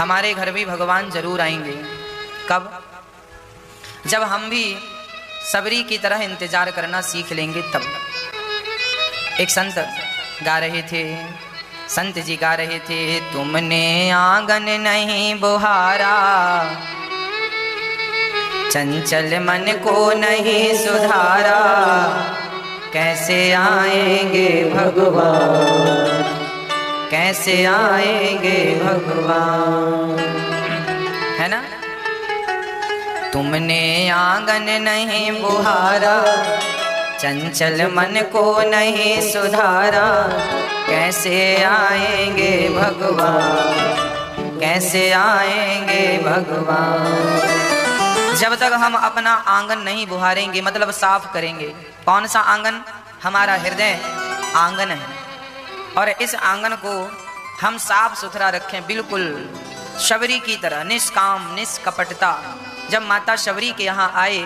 हमारे घर भी भगवान जरूर आएंगे। कब? जब हम भी सबरी की तरह इंतजार करना सीख लेंगे तब। एक संत गा रहे थे, संत जी गा रहे थे, तुमने आंगन नहीं बुहारा, चंचल मन को नहीं सुधारा, कैसे आएंगे भगवान, कैसे आएंगे भगवान, है ना। तुमने आंगन नहीं बुहारा, चंचल मन को नहीं सुधारा, कैसे आएंगे भगवान, कैसे आएंगे भगवान। जब तक हम अपना आंगन नहीं बुहारेंगे, मतलब साफ करेंगे। कौन सा आंगन? हमारा हृदय आंगन है, और इस आंगन को हम साफ सुथरा रखें, बिल्कुल शबरी की तरह, निष्काम निष्कपटता। जब माता शबरी के यहाँ आए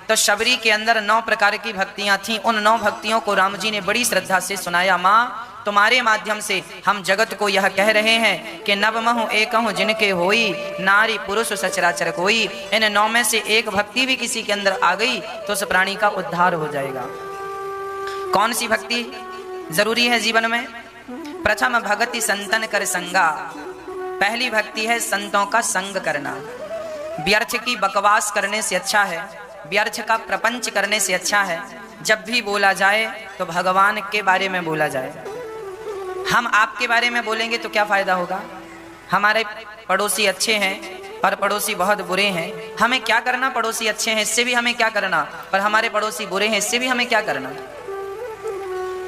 तो शबरी के अंदर 9 प्रकार की भक्तियां थीं। उन 9 भक्तियों को राम जी ने बड़ी श्रद्धा से सुनाया। माँ, तुम्हारे माध्यम से हम जगत को यह कह रहे हैं कि नवमहु एकहु जिनके होई, नारी पुरुष सचराचर कोई। इन 9 में से एक भक्ति भी किसी के अंदर आ गई तो उस प्राणी का उद्धार हो जाएगा। कौन सी भक्ति जरूरी है जीवन में? प्रथम भगति संतन कर संगा। पहली भक्ति है संतों का संग करना। व्यर्थ की बकवास करने से अच्छा है, व्यर्थ का प्रपंच करने से अच्छा है, जब भी बोला जाए तो भगवान के बारे में बोला जाए। हम आपके बारे में बोलेंगे तो क्या फायदा होगा? हमारे पड़ोसी अच्छे हैं और पड़ोसी बहुत बुरे हैं, हमें क्या करना? पड़ोसी अच्छे हैं इससे भी हमें क्या करना, और हमारे पड़ोसी बुरे हैं इससे भी हमें क्या करना?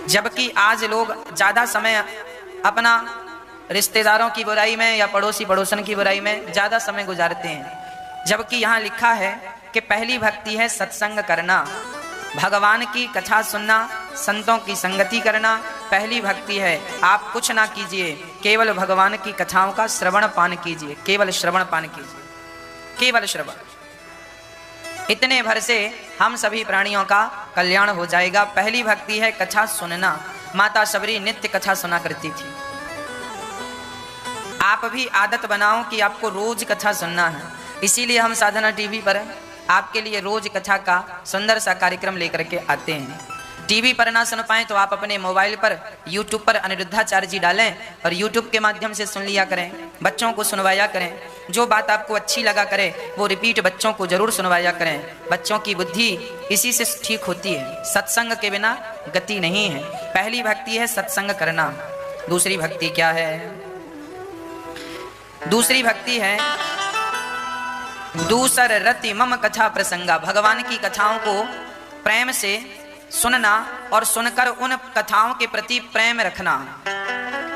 जबकि आज लोग ज्यादा समय अपना रिश्तेदारों की बुराई में या पड़ोसी पड़ोसन की बुराई में ज्यादा समय गुजारते हैं। जबकि यहाँ लिखा है कि पहली भक्ति है सत्संग करना, भगवान की कथा सुनना, संतों की संगति करना। पहली भक्ति है। आप कुछ ना कीजिए, केवल भगवान की कथाओं का श्रवण पान कीजिए, केवल श्रवण पान कीजिए, केवल श्रवण। इतने भर से हम सभी प्राणियों का कल्याण हो जाएगा। पहली भक्ति है कथा सुनना। माता शबरी नित्य कथा सुना करती थी। आप भी आदत बनाओ कि आपको रोज कथा सुनना है। इसीलिए हम साधना टीवी पर आपके लिए रोज कथा का सुंदर सा कार्यक्रम लेकर के आते हैं। टीवी पर ना सुन पाए तो आप अपने मोबाइल पर यूट्यूब पर अनिरुद्धाचार्य जी डालें और यूट्यूब के माध्यम से सुन लिया करें, बच्चों को सुनवाया करें। जो बात आपको अच्छी लगा करे वो रिपीट बच्चों को जरूर सुनवाया करें। बच्चों की बुद्धि इसी से ठीक होती है। सत्संग के बिना गति नहीं है। पहली भक्ति है सत्संग करना। दूसरी भक्ति क्या है? दूसरी भक्ति है दूसर रति मम कथा प्रसंगा। भगवान की कथाओं को प्रेम से सुनना और सुनकर उन कथाओं के प्रति प्रेम रखना।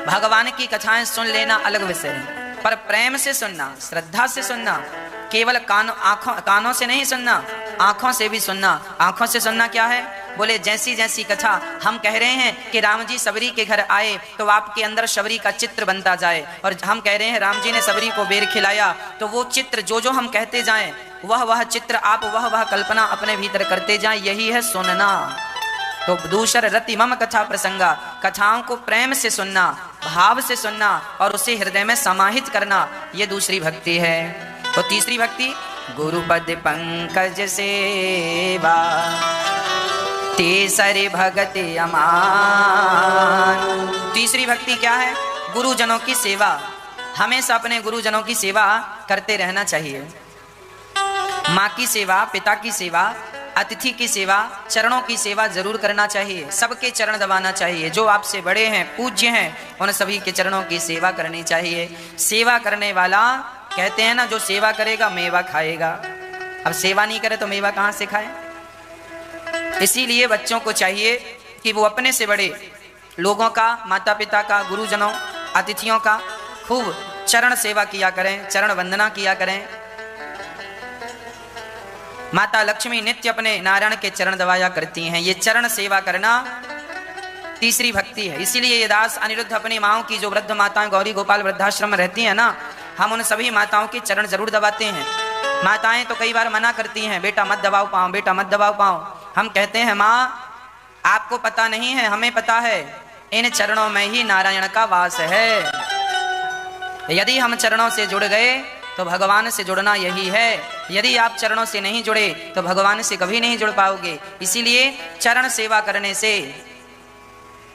भगवान की कथाएं सुन लेना अलग विषय है, पर प्रेम से सुनना, श्रद्धा से सुनना। केवल कानों से नहीं सुनना, आंखों से भी सुनना। आंखों से सुनना क्या है? बोले जैसी जैसी कथा हम कह रहे हैं कि राम जी सबरी के घर आए तो आपके अंदर सबरी का चित्र बनता जाए, और हम कह रहे हैं राम जी ने सबरी को बेर खिलाया, तो वो चित्र जो हम कहते जाएं वह चित्र आप वह कल्पना अपने भीतर करते जाएं। यही है सुनना। तो दूसर रति मम कथा प्रसंगा। कथाओं को प्रेम से सुनना, भाव से सुनना और उसे हृदय में समाहित करना, ये दूसरी भक्ति है। तो तीसरी भक्ति गुरुपद पंकज सेवा, तीसरी भक्ति अमान। तीसरी भक्ति क्या है? गुरुजनों की सेवा। हमेशा अपने गुरुजनों की सेवा करते रहना चाहिए। माँ की सेवा, पिता की सेवा, अतिथि की सेवा, चरणों की सेवा जरूर करना चाहिए। सबके चरण दबाना चाहिए। जो आपसे बड़े हैं, पूज्य हैं, उन सभी के चरणों की सेवा करनी चाहिए। सेवा करने वाला, कहते हैं ना, जो सेवा करेगा मेवा खाएगा। अब सेवा नहीं करे तो मेवा कहाँ से खाए? इसीलिए बच्चों को चाहिए कि वो अपने से बड़े लोगों का, माता पिता का, गुरुजनों, अतिथियों का खूब चरण सेवा किया करें, चरण वंदना किया करें। माता लक्ष्मी नित्य अपने नारायण के चरण दबाया करती हैं। ये चरण सेवा करना तीसरी भक्ति है। इसीलिए ये दास अनिरुद्ध अपनी माओं की, जो वृद्ध माताएं गौरी गोपाल वृद्धाश्रम में रहती हैं ना, हम उन सभी माताओं के चरण जरूर दबाते हैं। माताएं तो कई बार मना करती हैं, बेटा मत दबाओ पाँव, बेटा मत दबाओ पाँव। हम कहते हैं माँ आपको पता नहीं है, हमें पता है, इन चरणों में ही नारायण का वास है। यदि हम चरणों से जुड़ गए तो भगवान से जुड़ना यही है। यदि आप चरणों से नहीं जुड़े तो भगवान से कभी नहीं जुड़ पाओगे। इसीलिए चरण सेवा करने से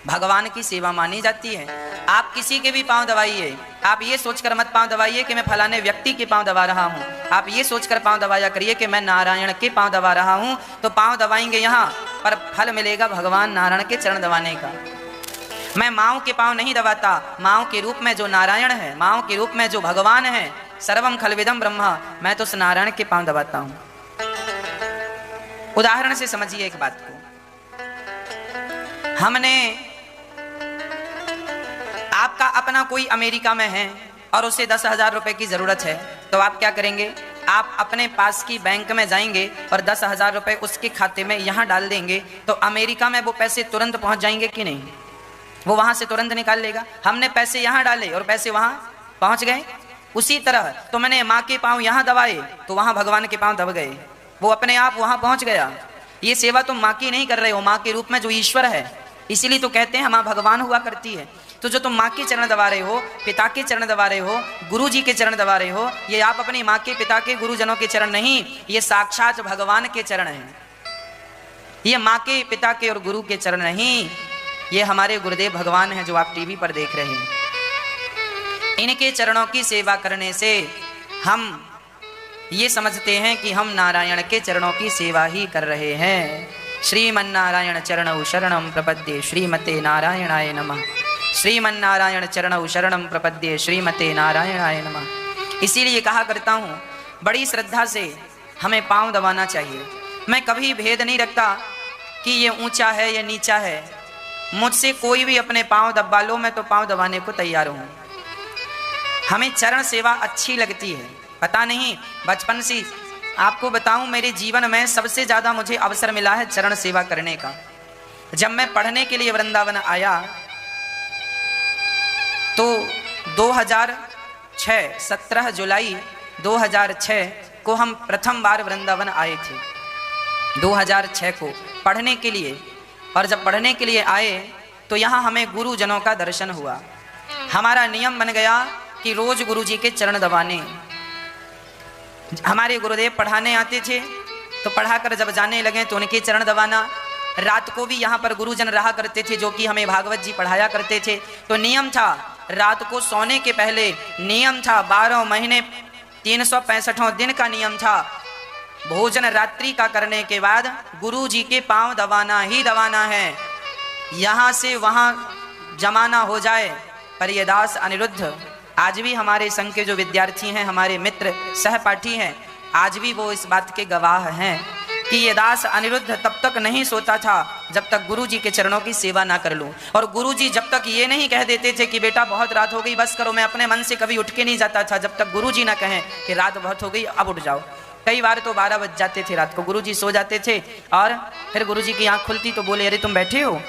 भगवान की सेवा मानी जाती है। आप किसी के भी पांव दबाइए, आप ये सोचकर मत पांव दबाइए कि मैं फलाने व्यक्ति के पांव दबा रहा हूँ। आप ये सोचकर पांव दबाया करिए कि मैं नारायण के पांव दबा रहा हूँ। तो पांव दबाएंगे यहाँ पर फल मिलेगा भगवान नारायण के चरण दबाने का। मैं माँव के पांव नहीं दबाता, माँव के रूप में जो नारायण है, माँव के रूप में जो भगवान है, सर्वम खलविदम ब्रह्मा, मैं तो उस नारायण के पांव दबाता हूँ। उदाहरण से समझिए एक बात को। हमने आपका अपना कोई अमेरिका में है और उसे 10,000 रुपए की जरूरत है, तो आप क्या करेंगे? आप अपने पास की बैंक में जाएंगे और 10,000 रुपए उसके खाते में यहां डाल देंगे, तो अमेरिका में वो पैसे तुरंत पहुंच जाएंगे कि नहीं? वो वहां से तुरंत निकाल लेगा। हमने पैसे यहां डाले और पैसे वहां पहुंच गए। उसी तरह तो मैंने माँ के पांव यहां दबाए तो वहां भगवान के पांव दब गए, वो अपने आप वहां पहुंच गया। ये सेवा तुम माँ की नहीं कर रहे हो, माँ के रूप में जो ईश्वर है। इसीलिए तो कहते हैं माँ भगवान हुआ करती है। तो जो तुम माँ के चरण दबा रहे हो, पिता के चरण दबा रहे हो, गुरु जी के चरण दबा रहे हो, ये आप अपनी माँ के, पिता के, गुरुजनों के चरण नहीं, ये साक्षात भगवान के चरण हैं। ये माँ के, पिता के और गुरु के चरण नहीं, ये हमारे गुरुदेव भगवान हैं जो आप टीवी पर देख रहे हैं। इनके चरणों की सेवा करने से हम ये समझते हैं कि हम नारायण के चरणों की सेवा ही कर रहे हैं। श्रीमन्नारायण चरणौ शरणं प्रपद्ये श्रीमते नारायणाय नमः। श्रीमन्नारायण चरणौ शरणं प्रपद्ये श्रीमते नारायणाय नमः। इसीलिए कहा करता हूँ, बड़ी श्रद्धा से हमें पांव दबाना चाहिए। मैं कभी भेद नहीं रखता कि ये ऊंचा है, ये नीचा है। मुझसे कोई भी अपने पांव दबा लो, मैं तो पांव दबाने को तैयार हूँ। हमें चरण सेवा अच्छी लगती है। पता नहीं, बचपन से आपको बताऊं, मेरे जीवन में सबसे ज्यादा मुझे अवसर मिला है चरण सेवा करने का। जब मैं पढ़ने के लिए वृंदावन आया तो 2006 17 जुलाई 2006 को हम प्रथम बार वृंदावन आए थे, 2006 को पढ़ने के लिए। और जब पढ़ने के लिए आए तो यहाँ हमें गुरुजनों का दर्शन हुआ। हमारा नियम बन गया कि रोज गुरु जी के चरण दबाने। हमारे गुरुदेव पढ़ाने आते थे तो पढ़ाकर जब जाने लगे तो उनके चरण दबाना। रात को भी यहाँ पर गुरुजन रहा करते थे जो कि हमें भागवत जी पढ़ाया करते थे। तो नियम था, रात को सोने के पहले नियम था, 12 महीने 365 दिन का नियम था, भोजन रात्रि का करने के बाद गुरु जी के पांव दबाना ही दबाना है। यहाँ से वहाँ जमाना हो जाए। पर ये दास अनिरुद्ध आज भी हमारे संघ के जो विद्यार्थी हैं, हमारे मित्र सहपाठी हैं, आज भी वो इस बात के गवाह हैं कि ये दास अनिरुद्ध तब तक नहीं सोता था जब तक गुरु जी के चरणों की सेवा ना कर लूं। और गुरु जी जब तक ये नहीं कह देते थे कि बेटा बहुत रात हो गई बस करो, मैं अपने मन से कभी उठ के नहीं जाता था जब तक गुरु जी ना कहें कि रात बहुत हो गई अब उठ जाओ। कई बार तो 12 बज जाते थे रात को, गुरु जी सो जाते थे और फिर गुरु जी की आँख खुलती तो बोले, अरे तुम बैठे हो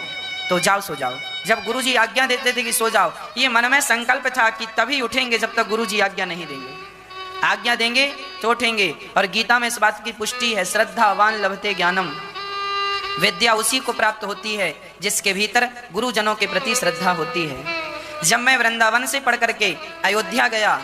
तो जाओ सो जाओ। जब गुरु जी आज्ञा देते थे कि सो जाओ, ये मन में संकल्प था कि तभी उठेंगे जब तक गुरु जी आज्ञा नहीं देंगे। आज्ञा देंगे तो उठेंगे। और गीता में इस बात की पुष्टि है, श्रद्धावान लभते ज्ञानम। विद्या उसी को प्राप्त होती है जिसके भीतर गुरुजनों के प्रति श्रद्धा होती है। जब मैं वृंदावन से पढ़ करके अयोध्या गया,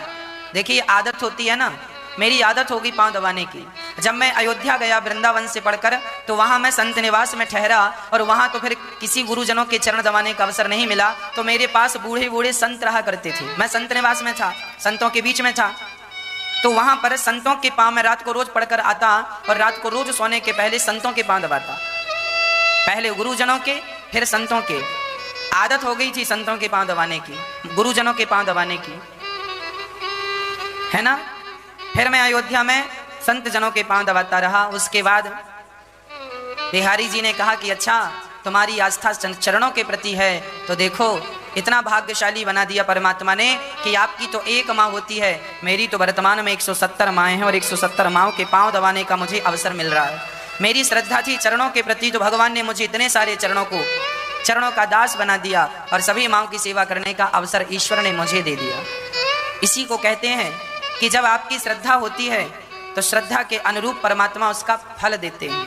देखिए आदत होती है ना, मेरी आदत होगी पांव दबाने की। जब मैं अयोध्या गया वृंदावन से पढ़कर तो वहाँ मैं संत निवास में ठहरा और वहाँ तो फिर किसी गुरुजनों के चरण दबाने का अवसर नहीं मिला। तो मेरे पास बूढ़े बूढ़े संत रहा करते थे, मैं संत निवास में था, संतों के बीच में था। तो वहाँ पर संतों के पांव में रात को रोज पढ़कर आता और रात को रोज सोने के पहले संतों के पांव दबाता। पहले गुरुजनों के फिर संतों के। आदत हो गई थी संतों के पांव दबाने की, गुरुजनों के पांव दबाने की, है ना। फिर मैं अयोध्या में संत जनों के पांव दबाता रहा। उसके बाद बिहारी जी ने कहा कि अच्छा तुम्हारी आस्था चरणों के प्रति है तो देखो इतना भाग्यशाली बना दिया परमात्मा ने कि आपकी तो एक माँ होती है, मेरी तो वर्तमान में 170 माएँ हैं और 170 माँओं के पांव दबाने का मुझे अवसर मिल रहा है। मेरी श्रद्धा थी चरणों के प्रति तो भगवान ने मुझे इतने सारे चरणों का दास बना दिया और सभी माँओं की सेवा करने का अवसर ईश्वर ने मुझे दे दिया। इसी को कहते हैं कि जब आपकी श्रद्धा होती है तो श्रद्धा के अनुरूप परमात्मा उसका फल देते हैं।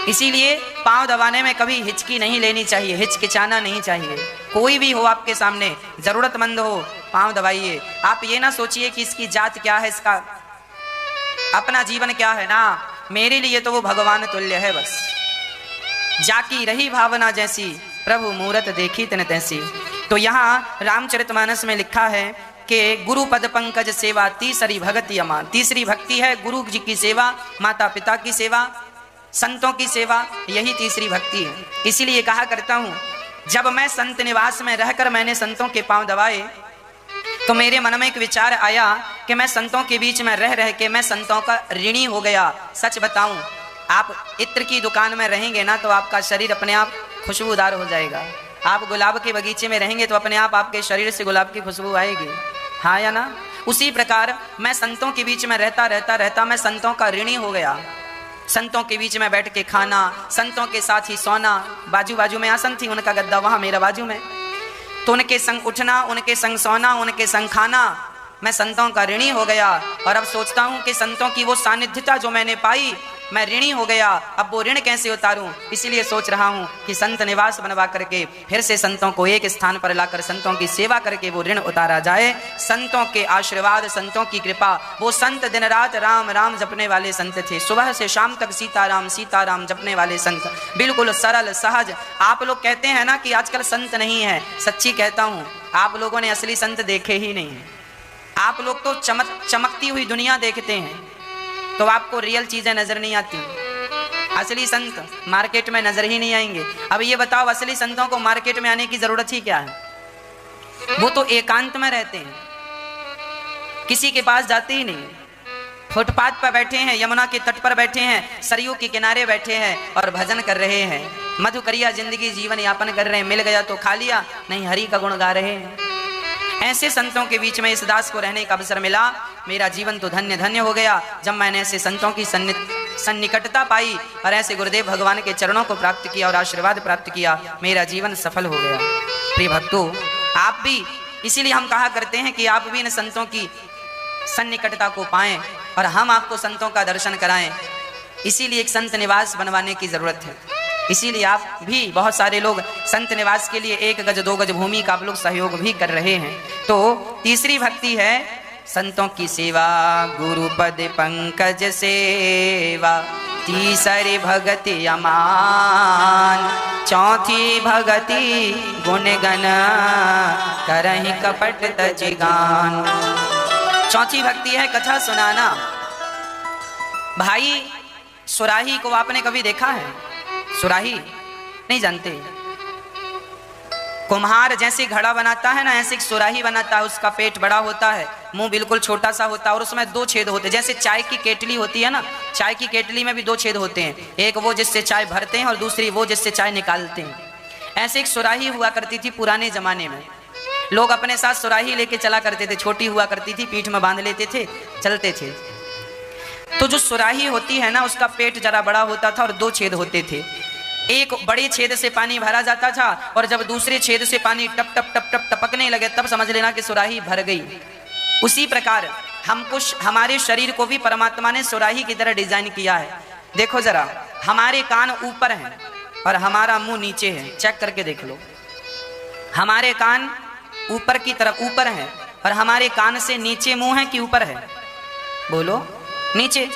इसीलिए पांव दबाने में कभी हिचकी नहीं लेनी चाहिए, हिचकिचाना नहीं चाहिए। कोई भी हो आपके सामने, जरूरतमंद हो, पांव दबाइए। आप ये ना सोचिए कि इसकी जात क्या है, इसका अपना जीवन क्या है ना, मेरे लिए तो वो भगवान तुल्य है बस। जाकी रही भावना जैसी, प्रभु मूरत देखी तन तैसी। तो यहाँ रामचरितमानस में लिखा है कि गुरु पद पंकज सेवा तीसरी भक्ति अमा। तीसरी भक्ति है गुरु जी की सेवा, माता पिता की सेवा, संतों की सेवा, यही तीसरी भक्ति है। इसीलिए कहा करता हूँ, जब मैं संत निवास में रहकर मैंने संतों के पांव दबाए तो मेरे मन में एक विचार आया कि मैं संतों के बीच में रह रह के मैं संतों का ऋणी हो गया। सच बताऊं, आप इत्र की दुकान में रहेंगे ना तो आपका शरीर अपने आप खुशबूदार हो जाएगा। आप गुलाब के बगीचे में रहेंगे तो अपने आप आपके शरीर से गुलाब की खुशबू आएगी, हाँ या ना। उसी प्रकार मैं संतों के बीच में रहता मैं संतों का ऋणी हो गया। संतों के बीच में बैठ के खाना, संतों के साथ ही सोना, बाजू बाजू में आसन थी, उनका गद्दा वहाँ मेरा बाजू में, तो उनके संग उठना, उनके संग सोना, उनके संग खाना, मैं संतों का ऋणी हो गया। और अब सोचता हूँ कि संतों की वो सानिध्यता जो मैंने पाई, मैं ऋणी हो गया, अब वो ऋण कैसे उतारूं। इसीलिए सोच रहा हूँ कि संत निवास बनवा करके फिर से संतों को एक स्थान पर लाकर संतों की सेवा करके वो ऋण उतारा जाए। संतों के आशीर्वाद, संतों की कृपा, वो संत दिन रात राम राम जपने वाले संत थे। सुबह से शाम तक सीताराम सीताराम जपने वाले संत, बिल्कुल सरल सहज। आप लोग कहते हैं ना कि आजकल संत नहीं है, सच्ची कहता हूँ, आप लोगों ने असली संत देखे ही नहीं है। आप लोग तो चमकती हुई दुनिया देखते हैं, तो आपको रियल चीजें नजर नहीं आती। असली संत मार्केट में नजर ही नहीं आएंगे। अब ये बताओ, असली संतों को मार्केट में आने की जरूरत ही क्या है? वो तो एकांत में रहते हैं, किसी के पास जाते ही नहीं। फुटपाथ पर बैठे हैं, यमुना के तट पर बैठे हैं, सरयू के किनारे बैठे हैं और भजन कर रहे हैं, मधुकरिया जिंदगी जीवन यापन कर रहे हैं। मिल गया तो खा लिया, नहीं हरि का गुण गा रहे हैं। ऐसे संतों के बीच में इस दास को रहने का अवसर मिला। मेरा जीवन तो धन्य धन्य हो गया जब मैंने ऐसे संतों की सन्निकटता पाई और ऐसे गुरुदेव भगवान के चरणों को प्राप्त किया और आशीर्वाद प्राप्त किया। मेरा जीवन सफल हो गया। प्रिय भक्तों, आप भी, इसीलिए हम कहा करते हैं कि आप भी इन संतों की सन्निकटता को पाएं और हम आपको संतों का दर्शन कराएं। इसीलिए एक संत निवास बनवाने की जरूरत है। इसीलिए आप भी, बहुत सारे लोग संत निवास के लिए 1 गज 2 गज भूमि का आप लोग सहयोग भी कर रहे हैं। तो तीसरी भक्ति है संतों की सेवा, गुरुपद पंकज सेवा, तीसरी भगति अमान, चौथी भगति गुण गण करहि कपट तज गान। चौथी भक्ति है कथा सुनाना। भाई, सुराही को आपने कभी देखा है? सुराही नहीं जानते? कुम्हार जैसे घड़ा बनाता है ना, ऐसे एक सुराही बनाता है। उसका पेट बड़ा होता है, मुंह बिल्कुल छोटा सा होता है और उसमें 2 छेद होते हैं। जैसे चाय की केटली होती है ना, चाय की केटली में भी 2 छेद होते हैं, एक वो जिससे चाय भरते हैं और दूसरी वो जिससे चाय निकालते हैं। ऐसे एक सुराही हुआ करती थी पुराने जमाने में। लोग अपने साथ सुराही लेके चला करते थे, छोटी हुआ करती थी, पीठ में बांध लेते थे, चलते थे। तो जो सुराही होती है ना, उसका पेट जरा बड़ा होता था और 2 छेद होते थे। एक बड़े छेद से पानी भरा जाता था और जब दूसरे छेद से पानी टप टप टप टप टपकने लगे तब समझ लेना कि सुराही भर गई। उसी प्रकार हमको, हमारे शरीर को भी परमात्मा ने सुराही की तरह डिजाइन किया है। देखो जरा, हमारे कान ऊपर हैं और हमारा मुंह नीचे है। चेक करके देख लो, हमारे कान ऊपर की तरफ ऊपर है और हमारे कान से नीचे मुंह है कि ऊपर है? बोलो, नीचे।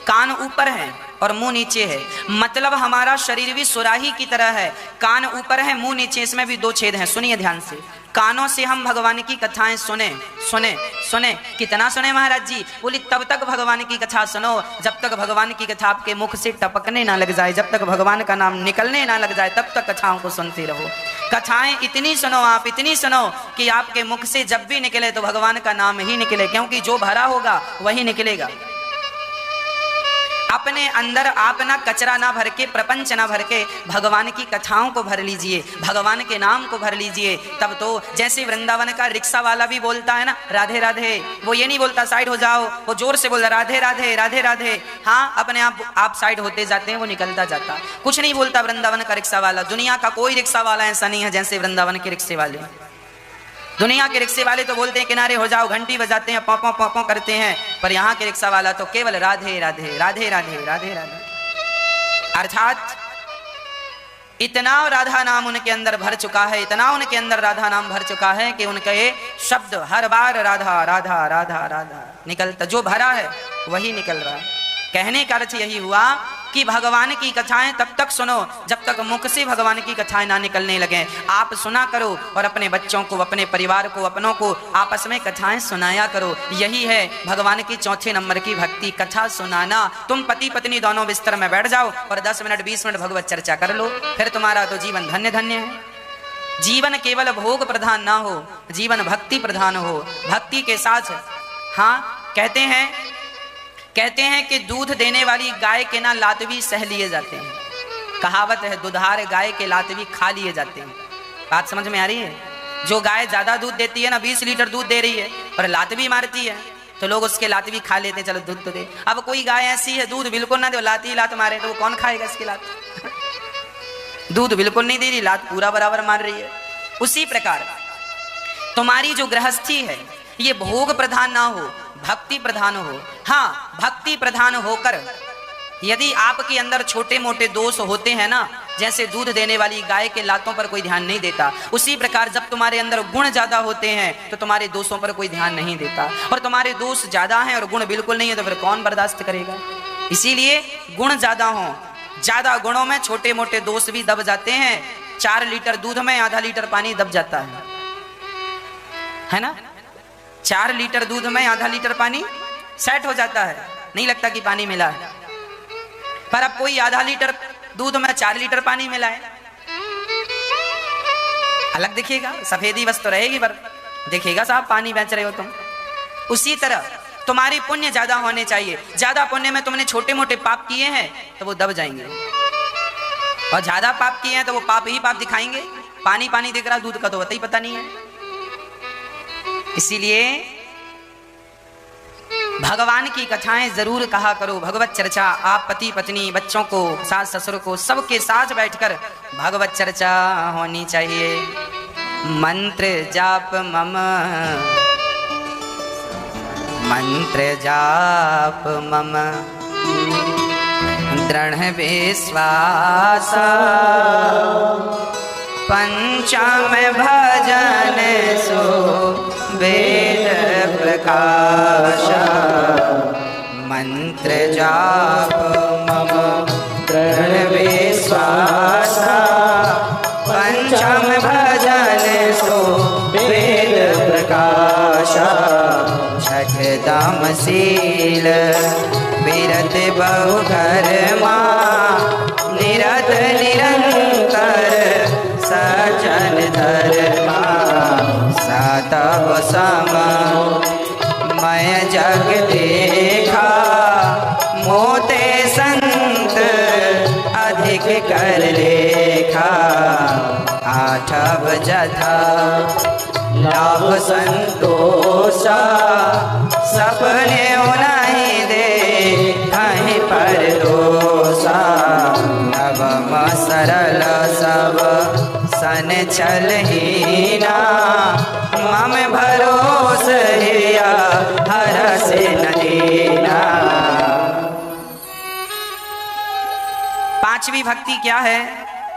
कान ऊपर है और मुंह नीचे है, मतलब हमारा शरीर भी सुराही की तरह है। कान ऊपर है, मुंह नीचे, इसमें भी 2 छेद हैं। सुनिए ध्यान से, कानों से हम भगवान की कथाएं सुने सुने सुने। कितना सुने महाराज जी? बोली तब तक भगवान की कथा सुनो जब तक भगवान की कथा आपके मुख से टपकने ना लग जाए, जब तक भगवान का नाम निकलने ना लग जाए, तब तक कथाओं को सुनते रहो। कथाएं इतनी सुनो आप, इतनी सुनो कि आपके मुख से जब भी निकले तो भगवान का नाम ही निकले, क्योंकि जो भरा होगा वही निकलेगा। अपने अंदर आप ना कचरा ना भर के, प्रपंच ना भर के, भगवान की कथाओं को भर लीजिए, भगवान के नाम को भर लीजिए। तब तो जैसे वृंदावन का रिक्शा वाला भी बोलता है ना राधे राधे, वो ये नहीं बोलता साइड हो जाओ, वो जोर से बोलता राधे राधे राधे राधे। हाँ, अपने आप साइड होते जाते हैं, वो निकलता जाता, कुछ नहीं बोलता वृंदावन का रिक्शा वाला। दुनिया का कोई रिक्शा वाला ऐसा नहीं है जैसे वृंदावन के रिक्शे वाले। दुनिया के रिक्शे वाले तो बोलते हैं किनारे हो जाओ, घंटी बजाते हैं, पॉपो पॉपो करते हैं, पर यहाँ के रिक्शा वाला तो केवल राधे राधे राधे राधे राधे राधे। अर्थात इतना राधा नाम उनके अंदर भर चुका है, इतना उनके अंदर राधा नाम भर चुका है कि उनके शब्द हर बार राधा राधा राधा राधा निकलता, जो भरा है वही निकल रहा है। कहने का अर्थ यही हुआ कि भगवान की कथाएं तब तक सुनो जब तक मुख से भगवान की कथाएं ना निकलने लगे। आप सुना करो और अपने बच्चों को, अपने परिवार को, अपनों को आपस में कथाएं सुनाया करो। यही है भगवान की चौथे नंबर की भक्ति, कथा सुनाना। तुम पति पत्नी दोनों बिस्तर में बैठ जाओ और 10 मिनट 20 मिनट भगवत चर्चा कर लो, फिर तुम्हारा तो जीवन धन्य धन्य है। जीवन केवल भोग प्रधान ना हो, जीवन भक्ति प्रधान हो। भक्ति के साथ, हाँ कहते हैं कि दूध देने वाली गाय के ना लात भी सह लिए जाते हैं। कहावत है, दुधार गाय के लात भी खा लिए जाते हैं। बात समझ में आ रही है? जो गाय ज्यादा दूध देती है ना, 20 लीटर दूध दे रही है और लात भी मारती है, तो लोग उसके लात भी खा लेते हैं, चलो दूध तो दे। अब कोई गाय ऐसी है दूध बिल्कुल ना दे, लात ही लात मारे, तो वो कौन खाएगा इसकी लात? दूध बिल्कुल नहीं दे रही, लात पूरा बराबर मार रही है। उसी प्रकार तुम्हारी जो गृहस्थी है ये भोग प्रधान ना हो, भक्ति प्रधान हो। हाँ, भक्ति प्रधान होकर यदि आपके अंदर छोटे मोटे दोष होते हैं ना, जैसे दूध देने वाली गाय के लातों पर कोई ध्यान नहीं देता, उसी प्रकार जब तुम्हारे अंदर गुण ज्यादा होते हैं तो तुम्हारे दोषों पर कोई ध्यान नहीं देता। और तुम्हारे दोष ज्यादा हैं और गुण बिल्कुल नहीं है तो फिर कौन बर्दाश्त करेगा? इसीलिए गुण ज्यादा हो, ज्यादा गुणों में छोटे मोटे दोष भी दब जाते हैं। 4 लीटर दूध में आधा लीटर पानी दब जाता है ना? 4 लीटर दूध में आधा लीटर पानी सेट हो जाता है, नहीं लगता कि पानी मिला है। पर अब कोई आधा लीटर दूध में 4 लीटर पानी मिलाए, अलग दिखेगा, सफेदी बस तो रहेगी पर दिखेगा साहब पानी बेच रहे हो तुम। उसी तरह तुम्हारी पुण्य ज्यादा होने चाहिए। ज्यादा पुण्य में तुमने छोटे मोटे पाप किए हैं तो वो दब जाएंगे, और ज्यादा पाप किए हैं तो वो पाप ही पाप दिखाएंगे। पानी पानी दिख रहा, दूध का तो वही पता नहीं है। इसीलिए भगवान की कथाएं जरूर कहा करो, भगवत चर्चा। आप पति पत्नी, बच्चों को, सास ससुर को, सबके साथ बैठकर भगवत चर्चा होनी चाहिए। मंत्र जाप मम, मंत्र जाप मम दृढ़ विश्वास, पंचम भजन सो वेद प्रकाश। मंत्र जाप मम दृढ़ विश्वास, पंचम भजन सो वेद प्रकाश। छठ दाम शील विरत बहु कर्मा, निरत निरंतर सजन धर्मा। सातव सम मैं जग देखा, मोते संत अधिक कर लेखा। आठव जथा लाभ संतोषा, सपने नहीं दे कहीं पर दोषा। नवम सरल सब सन चल हीना, मम भरोस हिया हर से नदीना। पांचवी भक्ति क्या है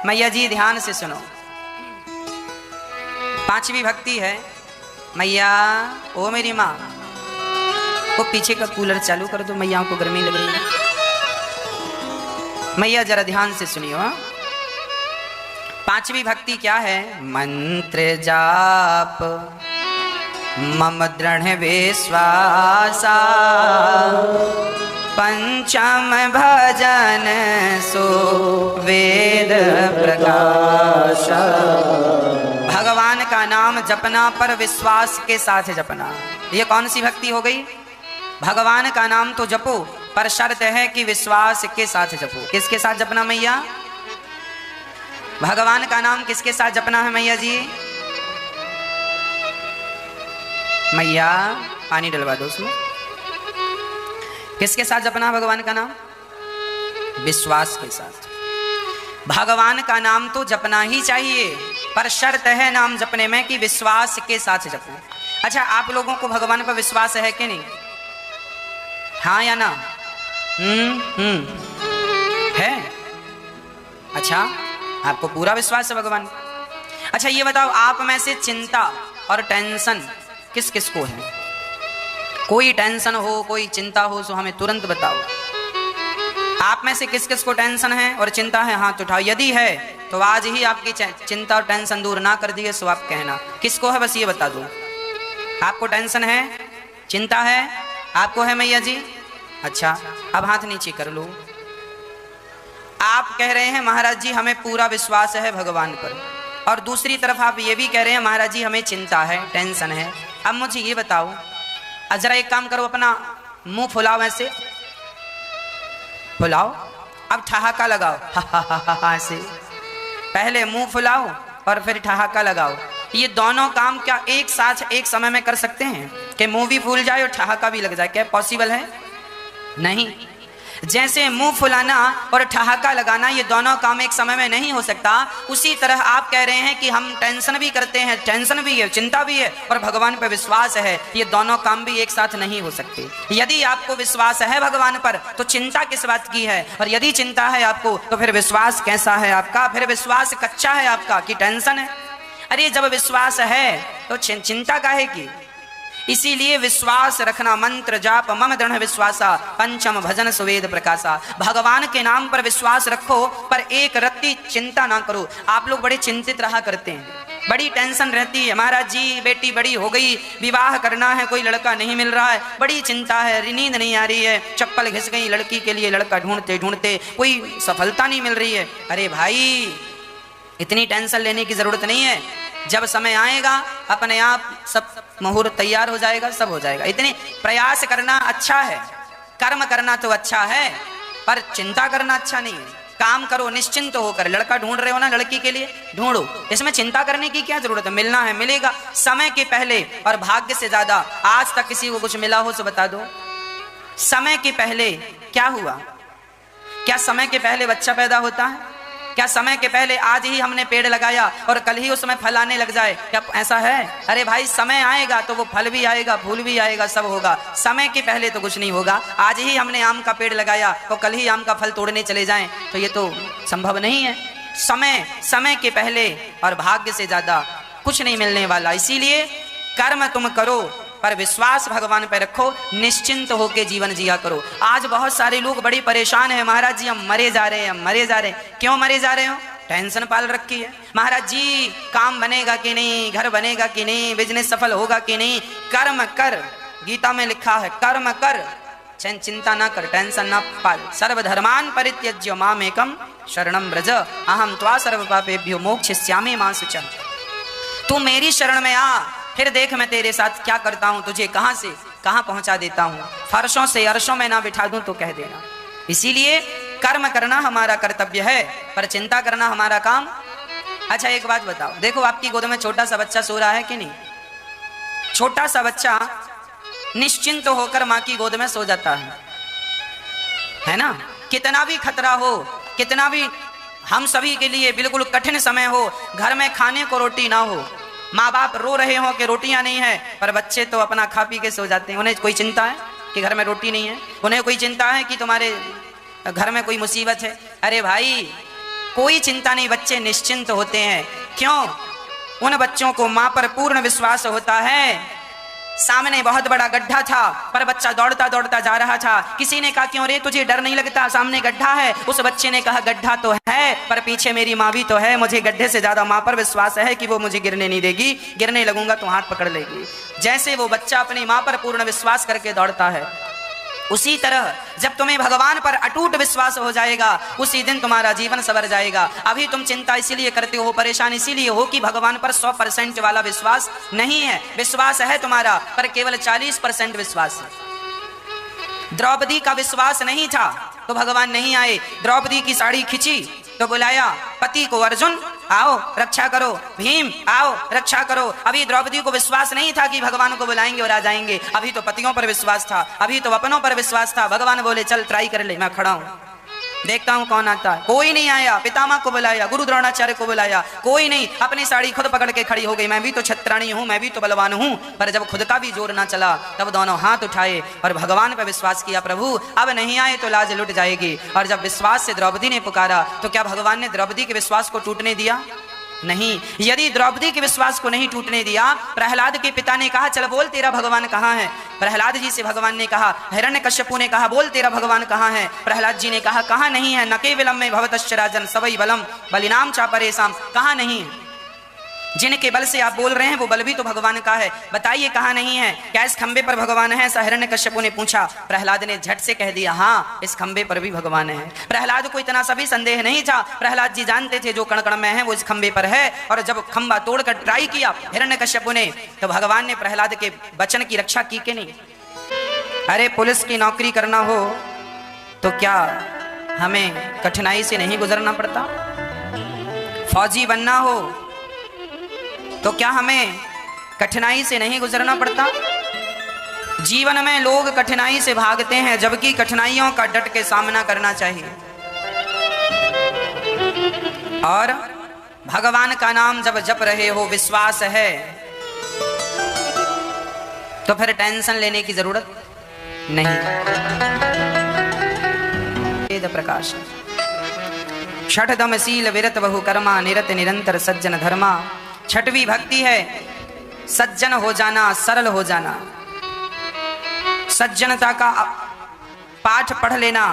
मैया जी? ध्यान से सुनो। पांचवी भक्ति है, मैया ओ मेरी माँ, वो पीछे का कूलर चालू कर दो, मैया को गर्मी लग रही है। मैया जरा ध्यान से सुनियो। पांचवी भक्ति क्या है? मंत्र जाप मम दृढ़ विश्वासा, पंचम भजन सो वेद प्रकाश। भगवान का नाम जपना पर विश्वास के साथ जपना, ये कौन सी भक्ति हो गई? भगवान का नाम तो जपो पर शर्त है कि विश्वास के साथ जपो। किसके साथ जपना मैया? भगवान का नाम किसके साथ जपना है मैया जी? मैया पानी डलवा दो उसमें। किसके साथ जपना भगवान का नाम? विश्वास के साथ। भगवान का नाम तो जपना ही चाहिए पर शर्त है नाम जपने में कि विश्वास के साथ जपो। अच्छा, आप लोगों को भगवान पर विश्वास है कि नहीं? हाँ या ना? है। अच्छा, आपको पूरा विश्वास है भगवान। अच्छा ये बताओ, आप में से चिंता और टेंशन किस किस को है? कोई टेंशन हो, कोई चिंता हो तो हमें तुरंत बताओ। आप में से किस किस को टेंशन है और चिंता है? हाथ उठाओ। यदि है तो आज ही आपकी चिंता और टेंशन दूर ना कर दिए सो आप कहना। किसको है बस ये बता दो। आपको टेंशन है, चिंता है, आपको है मैया जी? अच्छा, अब हाथ नीचे कर लो। आप कह रहे हैं महाराज जी हमें पूरा विश्वास है भगवान पर, और दूसरी तरफ आप ये भी कह रहे हैं महाराज जी हमें चिंता है, टेंशन है। अब मुझे ये बताओ, जरा एक काम करो, अपना मुंह फुलाओ, ऐसे फुलाओ, अब ठहाका लगाओ, हा ऐसे। पहले मुंह फुलाओ और फिर ठहाका लगाओ। ये दोनों काम क्या एक साथ एक समय में कर सकते हैं कि मुंह भी फूल जाए और ठहाका भी लग जाए? क्या पॉसिबल है? नहीं। जैसे मुंह फुलाना और ठहाका लगाना ये दोनों काम एक समय में नहीं हो सकता, उसी तरह आप कह रहे हैं कि हम टेंशन भी करते हैं, टेंशन भी है, चिंता भी है और भगवान पर विश्वास है, ये दोनों काम भी एक साथ नहीं हो सकते। यदि आपको विश्वास है भगवान पर तो चिंता किस बात की है, और यदि चिंता है आपको तो फिर विश्वास कैसा है आपका? फिर विश्वास कच्चा है आपका कि टेंशन है? अरे जब विश्वास है तो चिंता काहे की? इसीलिए विश्वास रखना, मंत्र जाप मम दृढ़ विश्वासा पंचम भजन सुवेद प्रकाशा। भगवान के नाम पर विश्वास रखो पर एक रत्ती चिंता ना करो। आप लोग बड़े चिंतित रहा करते हैं, बड़ी टेंशन रहती है, महाराज जी बेटी बड़ी हो गई, विवाह करना है, कोई लड़का नहीं मिल रहा है, बड़ी चिंता है, नींद नहीं आ रही है, चप्पल घिस गई लड़की के लिए, लड़का ढूंढते ढूंढते कोई सफलता नहीं मिल रही है। अरे भाई इतनी टेंशन लेने की जरूरत नहीं है, जब समय आएगा अपने आप सब मुहूर्त तैयार हो जाएगा, सब हो जाएगा। इतने प्रयास करना अच्छा है, कर्म करना तो अच्छा है, पर चिंता करना अच्छा नहीं है। काम करो निश्चिंत होकर। लड़का ढूंढ रहे हो ना, लड़की के लिए ढूंढो, इसमें चिंता करने की क्या जरूरत है? मिलना है मिलेगा समय के पहले और भाग्य से ज्यादा। आज तक किसी को कुछ मिला हो तो बता दो। समय के पहले क्या हुआ? क्या समय के पहले बच्चा पैदा होता है? क्या समय के पहले आज ही हमने पेड़ लगाया और कल ही उसमें फल आने लग जाए? क्या ऐसा है? अरे भाई समय आएगा तो वो फल भी आएगा, फूल भी आएगा, सब होगा। समय के पहले तो कुछ नहीं होगा। आज ही हमने आम का पेड़ लगाया तो कल ही आम का फल तोड़ने चले जाएं तो ये तो संभव नहीं है। समय के पहले और भाग्य से ज्यादा कुछ नहीं मिलने वाला। इसीलिए कर्म तुम करो पर विश्वास भगवान पे रखो, निश्चिंत होके जीवन जिया करो। आज बहुत सारे लोग बड़ी परेशान हैं, महाराज जी हम मरे जा रहे हैं, हम मरे जा रहे हैं। क्यों मरे जा रहे हो? टेंशन पाल रखी है। महाराज जी काम बनेगा कि नहीं, घर बनेगा कि नहीं, बिजनेस सफल होगा कि नहीं। कर्म कर, गीता में लिखा है कर्म कर, चिंता ना कर, टेंशन ना पाल। सर्वधर्मान परित्यज्य मामेकम शरणम व्रज अहम त्वा सर्व पापेभ्यो मोक्षयिष्यामि मा शुचः। तू मेरी शरण में आ, फिर देख मैं तेरे साथ क्या करता हूं, तुझे कहां से कहां पहुंचा देता हूं। फर्शों से अर्शों में ना बिठा दूं तो कह देना। इसीलिए कर्म करना हमारा कर्तव्य है पर चिंता करना हमारा काम। अच्छा एक बात बताओ, देखो आपकी गोद में छोटा सा बच्चा सो रहा है कि नहीं? छोटा सा बच्चा निश्चिंत होकर मां की गोद में सो जाता है ना? कितना भी खतरा हो, कितना भी हम सभी के लिए बिल्कुल कठिन समय हो, घर में खाने को रोटी ना हो, माँ बाप रो रहे हो कि रोटियां नहीं है, पर बच्चे तो अपना खा पी के सो जाते हैं। उन्हें कोई चिंता है कि घर में रोटी नहीं है? उन्हें कोई चिंता है कि तुम्हारे घर में कोई मुसीबत है? अरे भाई कोई चिंता नहीं, बच्चे निश्चिंत होते हैं। क्यों? उन बच्चों को माँ पर पूर्ण विश्वास होता है। सामने बहुत बड़ा गड्ढा था पर बच्चा दौड़ता दौड़ता जा रहा था। किसी ने कहा क्यों रे तुझे डर नहीं लगता, सामने गड्ढा है? उस बच्चे ने कहा गड्ढा तो है पर पीछे मेरी माँ भी तो है, मुझे गड्ढे से ज्यादा माँ पर विश्वास है कि वो मुझे गिरने नहीं देगी, गिरने लगूंगा तो हाथ पकड़ लेगी। जैसे वो बच्चा अपनी माँ पर पूर्ण विश्वास करके दौड़ता है, उसी तरह जब तुम्हें भगवान पर अटूट विश्वास हो जाएगा उसी दिन तुम्हारा जीवन सवर जाएगा। अभी तुम चिंता इसीलिए करते हो, परेशान इसीलिए हो कि भगवान पर 100% वाला विश्वास नहीं है। विश्वास है तुम्हारा पर केवल 40% विश्वास है। द्रौपदी का विश्वास नहीं था तो भगवान नहीं आए। द्रौपदी की साड़ी खिंची तो बुलाया पति को, अर्जुन आओ रक्षा करो, भीम आओ रक्षा करो। अभी द्रौपदी को विश्वास नहीं था कि भगवान को बुलाएंगे और आ जाएंगे। अभी तो पतियों पर विश्वास था, अभी तो अपनों पर विश्वास था। भगवान बोले चल ट्राई कर ले, मैं खड़ा हूं। देखता हूं कौन आता है। कोई नहीं आया। पितामह को बुलाया, गुरु द्रोणाचार्य को बुलाया, कोई नहीं। अपनी साड़ी खुद पकड़ के खड़ी हो गई। मैं भी तो छत्राणी हूं, मैं भी तो बलवान हूं। पर जब खुद का भी जोर ना चला तब दोनों हाथ उठाए और भगवान पर विश्वास किया, प्रभु अब नहीं आए तो लाज लुट जाएगी। और जब विश्वास से द्रौपदी ने पुकारा तो क्या भगवान ने द्रौपदी के विश्वास को टूटने दिया? नहीं। यदि द्रौपदी के विश्वास को नहीं टूटने दिया, प्रहलाद के पिता ने कहा चल बोल तेरा भगवान कहाँ है। प्रहलाद जी से भगवान ने कहा, हिरण्यकश्यपु ने कहा बोल तेरा भगवान कहाँ है। प्रहलाद जी ने कहा कहाँ नहीं है। न केवलम में भवतश्च राजन सवै बलम बलिनाम चापरेशम, कहाँ नहीं है। जिनके बल से आप बोल रहे हैं वो बल भी तो भगवान का है, बताइए कहाँ नहीं है। क्या इस खंबे पर भगवान है? ऐसा हिरण्यकश्यपु ने पूछा। प्रहलाद ने झट से कह दिया हाँ इस खंबे पर भी भगवान है। प्रहलाद को इतना सभी संदेह नहीं था। प्रहलाद जी जानते थे जो कण कण में है वो इस खंबे पर है। और जब खंबा तोड़कर ट्राई किया हिरण्यकश्यपु ने तो भगवान ने प्रहलाद के वचन की रक्षा की कि नहीं? अरे पुलिस की नौकरी करना हो तो क्या हमें कठिनाई से नहीं गुजरना पड़ता? फौजी बनना हो तो क्या हमें कठिनाई से नहीं गुजरना पड़ता? जीवन में लोग कठिनाई से भागते हैं जबकि कठिनाइयों का डट के सामना करना चाहिए। और भगवान का नाम जब जप रहे हो, विश्वास है, तो फिर टेंशन लेने की जरूरत नहीं। वेद प्रकाश छठ दम शील विरत बहु कर्मा निरत निरंतर सज्जन धर्मा। छठवीं भक्ति है सज्जन हो जाना, सरल हो जाना। सज्जनता का पाठ पढ़ लेना,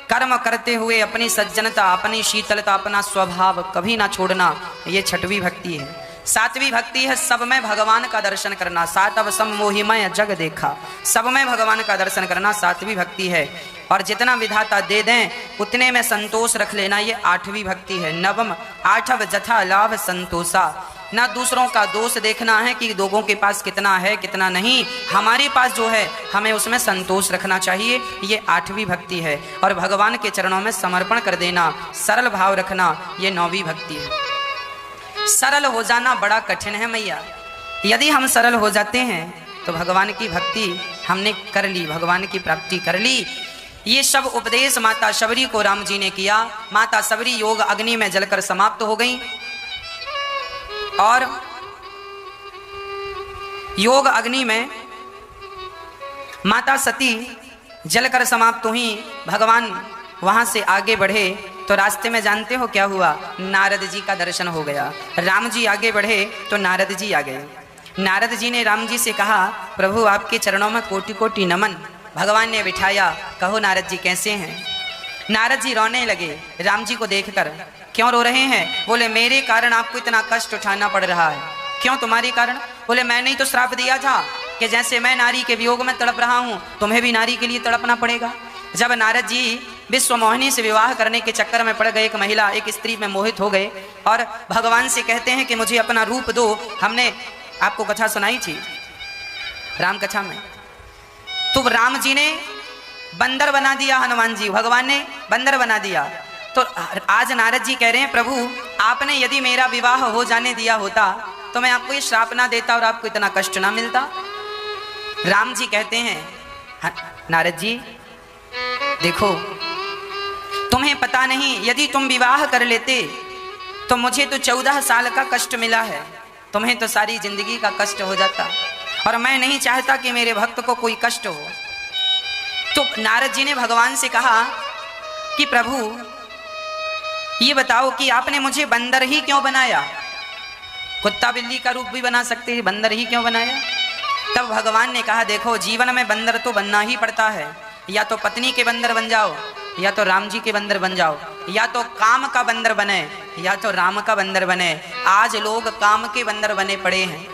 कर्म करते हुए अपनी सज्जनता, अपनी शीतलता, अपना स्वभाव कभी ना छोड़ना, ये छठवीं भक्ति है। सातवीं भक्ति है सब में भगवान का दर्शन करना। सात अब सम्मोहिमय जग देखा, सब में भगवान का दर्शन करना सातवीं भक्ति है। और जितना विधाता दे दें उतने में संतोष रख लेना, ये आठवीं भक्ति है। नवम आठव जथा लाभ संतोषा, ना दूसरों का दोष देखना है कि लोगों के पास कितना है कितना नहीं, हमारे पास जो है हमें उसमें संतोष रखना चाहिए, ये आठवीं भक्ति है। और भगवान के चरणों में समर्पण कर देना, सरल भाव रखना, ये नौवीं भक्ति है। सरल हो जाना बड़ा कठिन है मैया। यदि हम सरल हो जाते हैं तो भगवान की भक्ति हमने कर ली, भगवान की प्राप्ति कर ली। ये सब उपदेश माता शबरी को राम जी ने किया। माता शबरी योग अग्नि में जलकर समाप्त हो गई और योग अग्नि में माता सती जलकर समाप्त हुई। भगवान वहां से आगे बढ़े तो रास्ते में जानते हो क्या हुआ? नारद जी का दर्शन हो गया। राम जी आगे बढ़े तो नारद जी आ गए। नारद जी ने राम जी से कहा प्रभु आपके चरणों में कोटि कोटि नमन। भगवान ने बिठाया, कहो नारद जी कैसे हैं? नारद जी रोने लगे राम जी को देखकर। क्यों रो रहे हैं? बोले मेरे कारण आपको इतना कष्ट उठाना पड़ रहा है। क्यों तुम्हारे कारण? बोले मैंने ही तो श्राप दिया था कि जैसे मैं नारी के वियोग में तड़प रहा हूं तुम्हें भी नारी के लिए तड़पना पड़ेगा। जब नारद जी विश्व मोहिनी से विवाह करने के चक्कर में पड़ गए, एक महिला एक स्त्री में मोहित हो गए और भगवान से कहते हैं कि मुझे अपना रूप दो। हमने आपको कथा सुनाई थी राम कथा में, तो राम जी ने बंदर बना दिया, हनुमान जी भगवान ने बंदर बना दिया। तो आज नारद जी कह रहे हैं प्रभु आपने यदि मेरा विवाह हो जाने दिया होता तो मैं आपको ये श्राप ना देता और आपको इतना कष्ट ना मिलता। राम जी कहते हैं नारद जी देखो तुम्हें पता नहीं, यदि तुम विवाह कर लेते तो मुझे तो 14 साल का कष्ट मिला है, तुम्हें तो सारी जिंदगी का कष्ट हो जाता और मैं नहीं चाहता कि मेरे भक्त को कोई कष्ट हो। तो नारद जी ने भगवान से कहा कि प्रभु ये बताओ कि आपने मुझे बंदर ही क्यों बनाया? कुत्ता बिल्ली का रूप भी बना सकते हैं, बंदर ही क्यों बनाया? तब भगवान ने कहा देखो जीवन में बंदर तो बनना ही पड़ता है, या तो पत्नी के बंदर बन जाओ, या तो राम जी के बंदर बन जाओ, या तो काम का बंदर बने या तो राम का बंदर बने। आज लोग काम के बंदर बने पड़े हैं।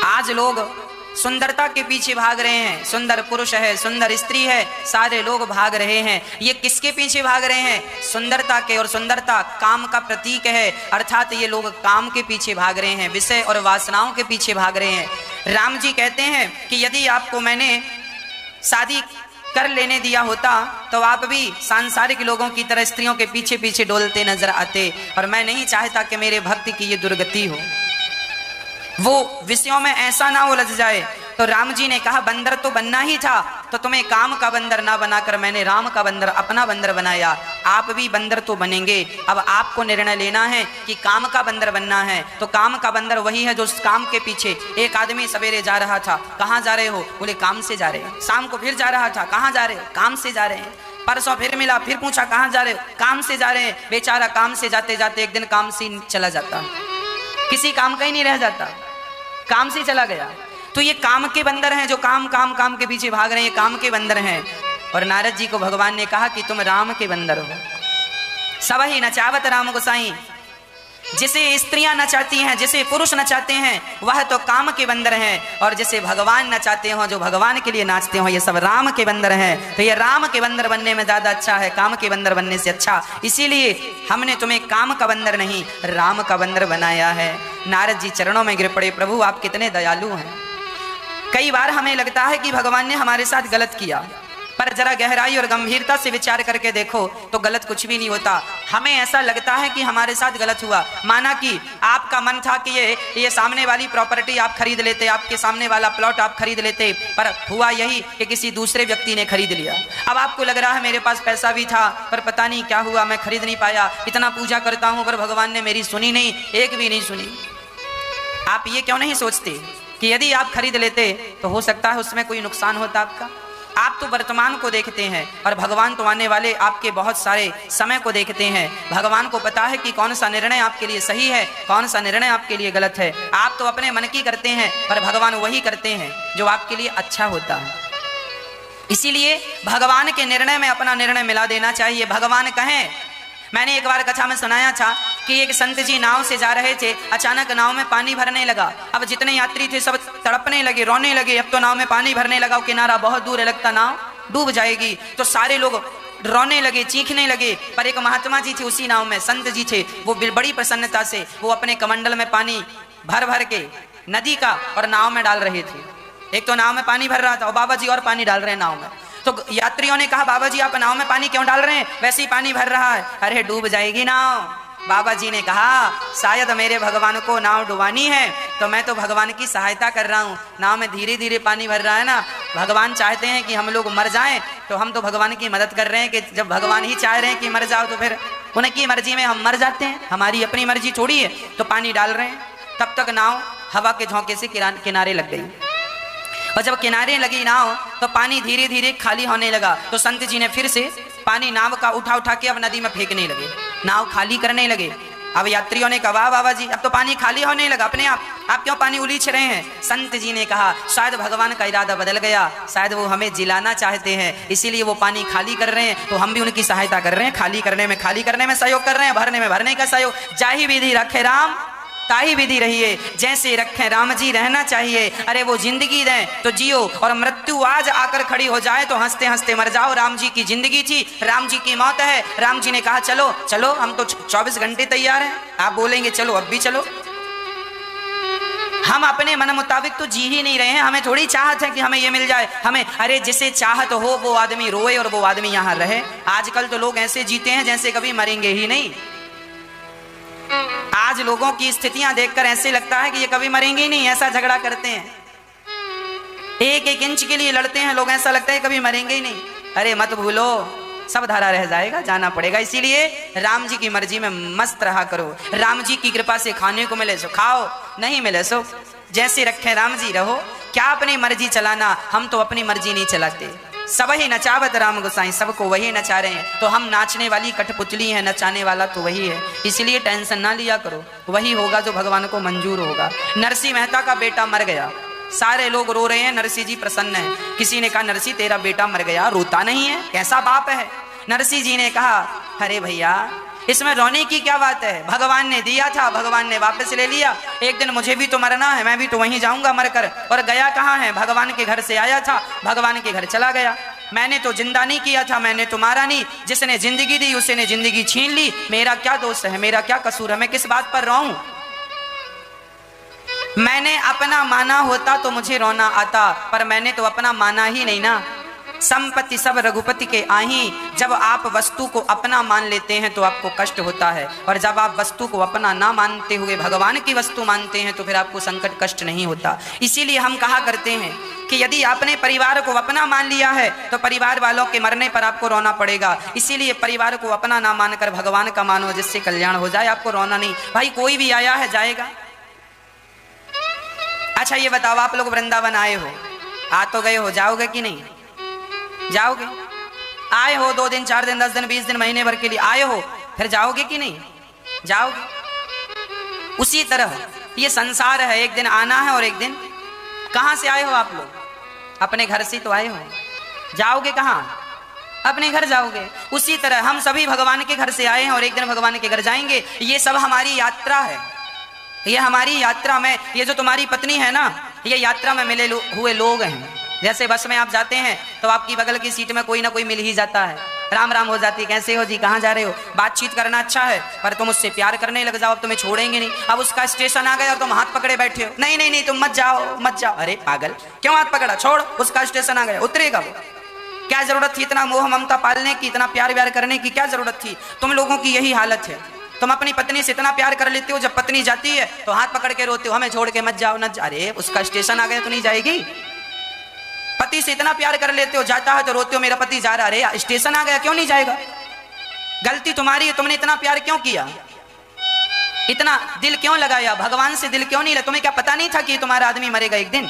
आज लोग सुंदरता के पीछे भाग रहे हैं, सुंदर पुरुष है सुंदर स्त्री है, सारे लोग भाग रहे हैं। ये किसके पीछे भाग रहे हैं? सुंदरता के, और सुंदरता काम का प्रतीक है, अर्थात ये लोग काम के पीछे भाग रहे हैं, विषय और वासनाओं के पीछे भाग रहे हैं। राम जी कहते हैं कि यदि आपको मैंने शादी कर लेने दिया होता तो आप भी सांसारिक लोगों की तरह स्त्रियों के पीछे पीछे डोलते नजर आते, और मैं नहीं चाहता कि मेरे भक्त की ये दुर्गति हो। वो विषयों में ऐसा ना उलझ जाए, तो राम जी ने कहा बंदर तो बनना ही था, तो तुम्हें काम का बंदर ना बनाकर मैंने राम का बंदर, अपना बंदर बनाया। आप भी बंदर तो बनेंगे, अब आपको निर्णय लेना है कि काम का बंदर बनना है। तो काम का बंदर वही है जो उस काम के पीछे। एक आदमी सवेरे जा रहा था, कहाँ जा रहे हो? बोले काम से जा रहे हैं। शाम को फिर जा रहा था, कहाँ जा रहे हो? काम से जा रहे हैं। परसों फिर मिला, फिर पूछा कहाँ जा रहे हो? काम से जा रहे हैं। बेचारा काम से जाते जाते एक दिन काम से चला जाता, किसी काम का ही नहीं रह जाता, काम से चला गया। तो ये काम के बंदर हैं जो काम काम काम के पीछे भाग रहे हैं, ये काम के बंदर हैं। और नारद जी को भगवान ने कहा कि तुम राम के बंदर हो। सब ही नचावत राम गोसाई, जिसे स्त्रियां नचाती हैं, जिसे पुरुष नचाते हैं, वह तो काम के बंदर हैं। और जिसे भगवान नचाते हो, जो भगवान के लिए नाचते हो, ये सब राम के बंदर हैं। तो ये राम के बंदर बनने में ज्यादा अच्छा है, काम के बंदर बनने से अच्छा। इसीलिए हमने तुम्हें काम का बंदर नहीं, राम का बंदर बनाया है। नारद जी चरणों में गिर पड़े, प्रभु आप कितने दयालु हैं। कई बार हमें लगता है कि भगवान ने हमारे साथ गलत किया, पर जरा गहराई और गंभीरता से विचार करके देखो तो गलत कुछ भी नहीं होता। हमें ऐसा लगता है कि हमारे साथ गलत हुआ, माना कि आपका मन था कि ये सामने वाली प्रॉपर्टी आप खरीद लेते, आपके सामने वाला प्लॉट आप खरीद लेते, पर हुआ यही कि किसी दूसरे व्यक्ति ने खरीद लिया। अब आपको लग रहा है मेरे पास पैसा भी था, पर पता नहीं क्या हुआ, मैं खरीद नहीं पाया। इतना पूजा करता हूं पर भगवान ने मेरी सुनी नहीं, एक भी नहीं सुनी। आप ये क्यों नहीं सोचते कि यदि आप खरीद लेते तो हो सकता है उसमें कोई नुकसान होता आपका? आप तो वर्तमान को देखते हैं और भगवान तो आने वाले आपके बहुत सारे समय को देखते हैं। भगवान को पता है कि कौन सा निर्णय आपके लिए सही है, कौन सा निर्णय आपके लिए गलत है। आप तो अपने मन की करते हैं, पर भगवान वही करते हैं जो आपके लिए अच्छा होता है। इसीलिए भगवान के निर्णय में अपना निर्णय मिला देना चाहिए। भगवान कहें, मैंने एक बार कथा में सुनाया था कि एक संत जी नाव से जा रहे थे, अचानक नाव में पानी भरने लगा। अब जितने यात्री थे सब तड़पने लगे, रोने लगे, अब तो नाव में पानी भरने लगा, किनारा बहुत दूर है, लगता नाव डूब जाएगी। तो सारे लोग रोने लगे, चीखने लगे। पर एक महात्मा जी थे उसी नाव में, संत जी थे, वो बड़ी प्रसन्नता से वो अपने कमंडल में पानी भर भर के नदी का और नाव में डाल रहे थे। एक तो नाव में पानी भर रहा था और बाबा जी और पानी डाल रहे हैं नाव में। तो यात्रियों ने कहा बाबा जी आप नाव में पानी क्यों डाल रहे हैं, वैसे ही पानी भर रहा है। अरे डूब जाएगी नाव। बाबा जी ने कहा शायद मेरे भगवान को नाव डुबानी है, तो मैं तो भगवान की सहायता कर रहा हूँ। नाव में धीरे धीरे पानी भर रहा है ना, भगवान चाहते हैं कि हम लोग मर जाएं, तो हम तो भगवान की मदद कर रहे हैं कि जब भगवान ही चाह रहे हैं कि मर जाओ तो फिर उनकी मर्जी में हम मर जाते हैं, हमारी अपनी मर्जी थोड़ी है। तो पानी डाल रहे हैं, तब तक नाव हवा के झोंके से किनारे लग गई। और जब किनारे लगी नाव तो पानी धीरे धीरे खाली होने लगा। तो संत जी ने फिर से पानी नाव का उठा उठा के अब नदी में फेंकने लगे, नाव खाली करने लगे। अब यात्रियों ने कहा वाह बाबा जी अब तो पानी खाली होने लगा अपने आप क्यों पानी उलीच रहे हैं? संत जी ने कहा शायद भगवान का इरादा बदल गया, शायद वो हमें जिलाना चाहते हैं, इसीलिए वो पानी खाली कर रहे हैं। तो हम भी उनकी सहायता कर रहे हैं, खाली करने में सहयोग कर रहे हैं, भरने में भरने का सहयोग। जाहि विधि रखे राम ताही विधि रहिए, जैसे रखें राम जी रहना चाहिए। अरे वो जिंदगी दें तो जियो, और मृत्यु आज आकर खड़ी हो जाए तो हंसते हंसते मर जाओ। राम जी की जिंदगी थी, राम जी की मौत है। राम जी ने कहा चलो चलो, हम तो 24 घंटे तैयार हैं, आप बोलेंगे चलो अब भी चलो। हम अपने मन मुताबिक तो जी ही नहीं रहे हैं, हमें थोड़ी चाहत है कि हमें ये मिल जाए, हमें अरे जिसे चाहत हो वो आदमी रोए और वो आदमी यहाँ रहे। आजकल तो लोग ऐसे जीते हैं जैसे कभी मरेंगे ही नहीं। आज लोगों की स्थितियां देखकर ऐसे लगता है कि ये कभी मरेंगे ही नहीं, ऐसा झगड़ा करते हैं। एक एक इंच के लिए लड़ते हैं लोग, ऐसा लगता है कभी मरेंगे ही नहीं। अरे मत भूलो सब धारा रह जाएगा, जाना पड़ेगा। इसीलिए राम जी की मर्जी में मस्त रहा करो। राम जी की कृपा से खाने को मिले सो खाओ, नहीं मिले सो जैसे रखे राम जी रहो। क्या अपनी मर्जी चलाना, हम तो अपनी मर्जी नहीं चलाते। सब ही नचावत राम गोसाई, सबको वही नचा रहे हैं। तो हम नाचने वाली कठपुतली हैं, नचाने वाला तो वही है। इसलिए टेंशन ना लिया करो, वही होगा जो भगवान को मंजूर होगा। नरसिंह मेहता का बेटा मर गया, सारे लोग रो रहे हैं, नरसिंह जी प्रसन्न है। किसी ने कहा नरसिंह तेरा बेटा मर गया, रोता नहीं है, कैसा बाप है? नरसिंह जी ने कहा अरे भैया इसमें रोने की क्या बात है, भगवान ने दिया था, भगवान ने वापस ले लिया। एक दिन मुझे भी तो मरना है, मैं भी तो वहीं जाऊंगा मरकर। और गया कहाँ है? भगवान के घर से आया था, भगवान के घर चला गया। मैंने तो जिंदा नहीं किया था, मैंने तो मारा नहीं। जिसने जिंदगी दी उसने जिंदगी छीन ली। मेरा क्या दोष है, मेरा क्या कसूर है, मैं किस बात पर रोऊं? मैंने अपना माना होता तो मुझे रोना आता, पर मैंने तो अपना माना ही नहीं ना। संपत्ति सब रघुपति के आही। जब आप वस्तु को अपना मान लेते हैं तो आपको कष्ट होता है, और जब आप वस्तु को अपना ना मानते हुए भगवान की वस्तु मानते हैं तो फिर आपको संकट कष्ट नहीं होता। इसीलिए हम कहा करते हैं कि यदि आपने परिवार को अपना मान लिया है तो परिवार वालों के मरने पर आपको रोना पड़ेगा। इसीलिए परिवार को अपना ना मानकर भगवान का मानो, जिससे कल्याण हो जाए, आपको रोना नहीं। भाई कोई भी आया है जाएगा। अच्छा ये बताओ, आप लोग वृंदावन आए हो, आ तो गए हो, जाओगे कि नहीं? जाओगे? आए हो 2 दिन 4 दिन 10 दिन 20 दिन महीने भर के लिए आए हो, फिर जाओगे कि नहीं? जाओगे। उसी तरह ये संसार है, एक दिन आना है और एक दिन। कहां से आए हो आप लोग? अपने घर से तो आए हो, जाओगे कहां? अपने घर जाओगे। उसी तरह हम सभी भगवान के घर से आए हैं और एक दिन भगवान के घर जाएंगे। ये सब हमारी यात्रा है, ये हमारी यात्रा में, ये जो तुम्हारी पत्नी है ना, ये यात्रा में मिले हुए लोग हैं। जैसे बस में आप जाते हैं तो आपकी बगल की सीट में कोई ना कोई मिल ही जाता है, राम राम हो जाती है, कैसे हो जी, कहाँ जा रहे हो। बातचीत करना अच्छा है, पर तुम उससे प्यार करने लग जाओ, अब तुम्हें छोड़ेंगे नहीं। अब उसका स्टेशन आ गया और तुम हाथ पकड़े बैठे हो, नहीं नहीं नहीं तुम मत जाओ मत जाओ। अरे पागल, क्यों हाथ पकड़ा? छोड़, उसका स्टेशन आ गया, उतरेगा वो। क्या जरूरत थी इतना मोह ममता पालने की, इतना प्यार व्यार करने की क्या जरूरत थी? तुम लोगों की यही हालत है। तुम अपनी पत्नी से इतना प्यार कर लेते हो, जब पत्नी जाती है तो हाथ पकड़ के रोते हो, हमें छोड़ के मत जाओ न। अरे उसका स्टेशन आ गया तो नहीं जाएगी? पति से इतना प्यार कर लेते हो, जाता है तो रोते हो मेरा पति जा रहा। अरे स्टेशन आ गया, क्यों नहीं जाएगा? गलती तुम्हारी है, तुमने इतना प्यार क्यों किया, इतना दिल क्यों लगाया, भगवान से दिल क्यों नहीं लगा? तुम्हें क्या पता नहीं था कि तुम्हारा आदमी मरेगा एक दिन?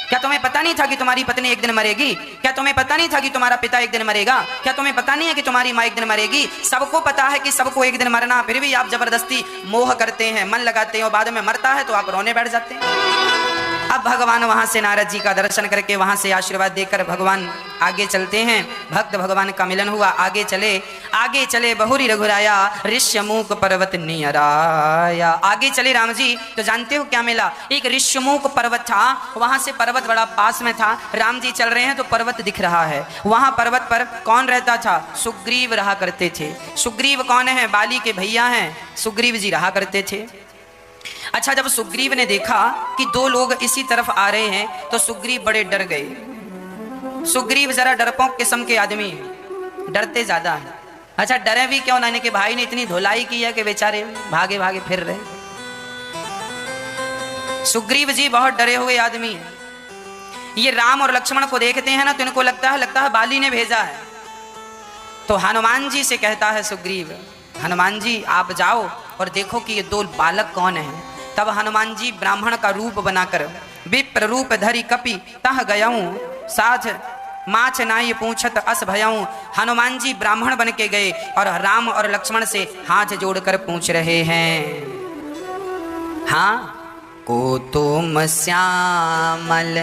क्या तुम्हें पता नहीं था कि तुम्हारी पत्नी एक दिन मरेगी? क्या तुम्हें पता नहीं था कि तुम्हारा पिता एक दिन मरेगा? क्या तुम्हें पता नहीं है कि तुम्हारी माँ एक दिन मरेगी? सबको पता है कि सबको एक दिन मरना, फिर भी आप जबरदस्ती मोह करते हैं, मन लगाते हैं, और बाद में मरता है तो आप रोने बैठ जाते हैं। अब भगवान वहां से नारद जी का दर्शन करके वहां से आशीर्वाद देकर भगवान आगे चलते हैं। भक्त भगवान का मिलन हुआ, आगे चले बहुरी रघुराया, ऋष्यमुख पर्वत नियराया। आगे चले राम जी तो जानते हो क्या मिला? एक ऋष्यमुख पर्वत था, वहां से पर्वत बड़ा पास में था। राम जी चल रहे हैं तो पर्वत दिख रहा है। वहां पर्वत पर कौन रहता था? सुग्रीव रहा करते थे। सुग्रीव कौन है? बाली के भैया हैं, सुग्रीव जी रहा करते थे। अच्छा, जब सुग्रीव ने देखा कि 2 लोग इसी तरफ आ रहे हैं तो सुग्रीव बड़े डर गए। सुग्रीव जरा डरपोक किस्म के आदमी, डरते ज्यादा है। अच्छा, डरे भी क्यों ना, कि भाई ने इतनी धुलाई की है कि बेचारे भागे भागे फिर रहे। सुग्रीव जी बहुत डरे हुए आदमी है। ये राम और लक्ष्मण को देखते हैं ना तो इनको लगता है बाली ने भेजा है। तो हनुमान जी से कहता है सुग्रीव, हनुमान जी आप जाओ और देखो कि ये 2 बालक कौन हैं। तब हनुमान जी ब्राह्मण का रूप बनाकर विप्र रूप धरी कपि तह गयाऊं, साथ माछ नाई पूछत अस भयाऊं। हनुमान जी ब्राह्मण बन के गए और राम और लक्ष्मण से हाथ जोड़कर पूछ रहे हैं, हाँ को तुम श्यामल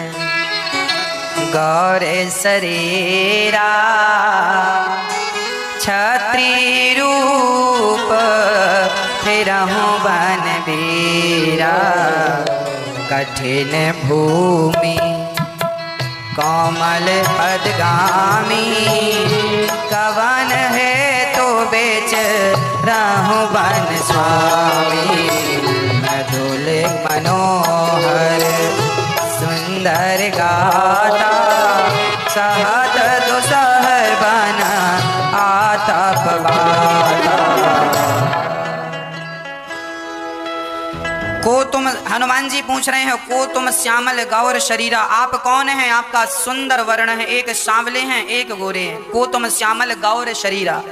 गौर शरीरा, छत्री रूप फिरहु बन बीरा, कठिन भूमि कोमल पदगामी, कवन है तो बेच रहु बन स्वामी, मधुल मनोहर सुंदर गाता, सहत दुसहर बना आता पवाता। को तुम, हनुमान जी पूछ रहे हैं, को तुम श्यामल गौर शरीरा, आप कौन हैं? आपका सुंदर वर्ण है, एक सांवले हैं एक गोरे हैं। को तुम श्यामल गौर शरीरा,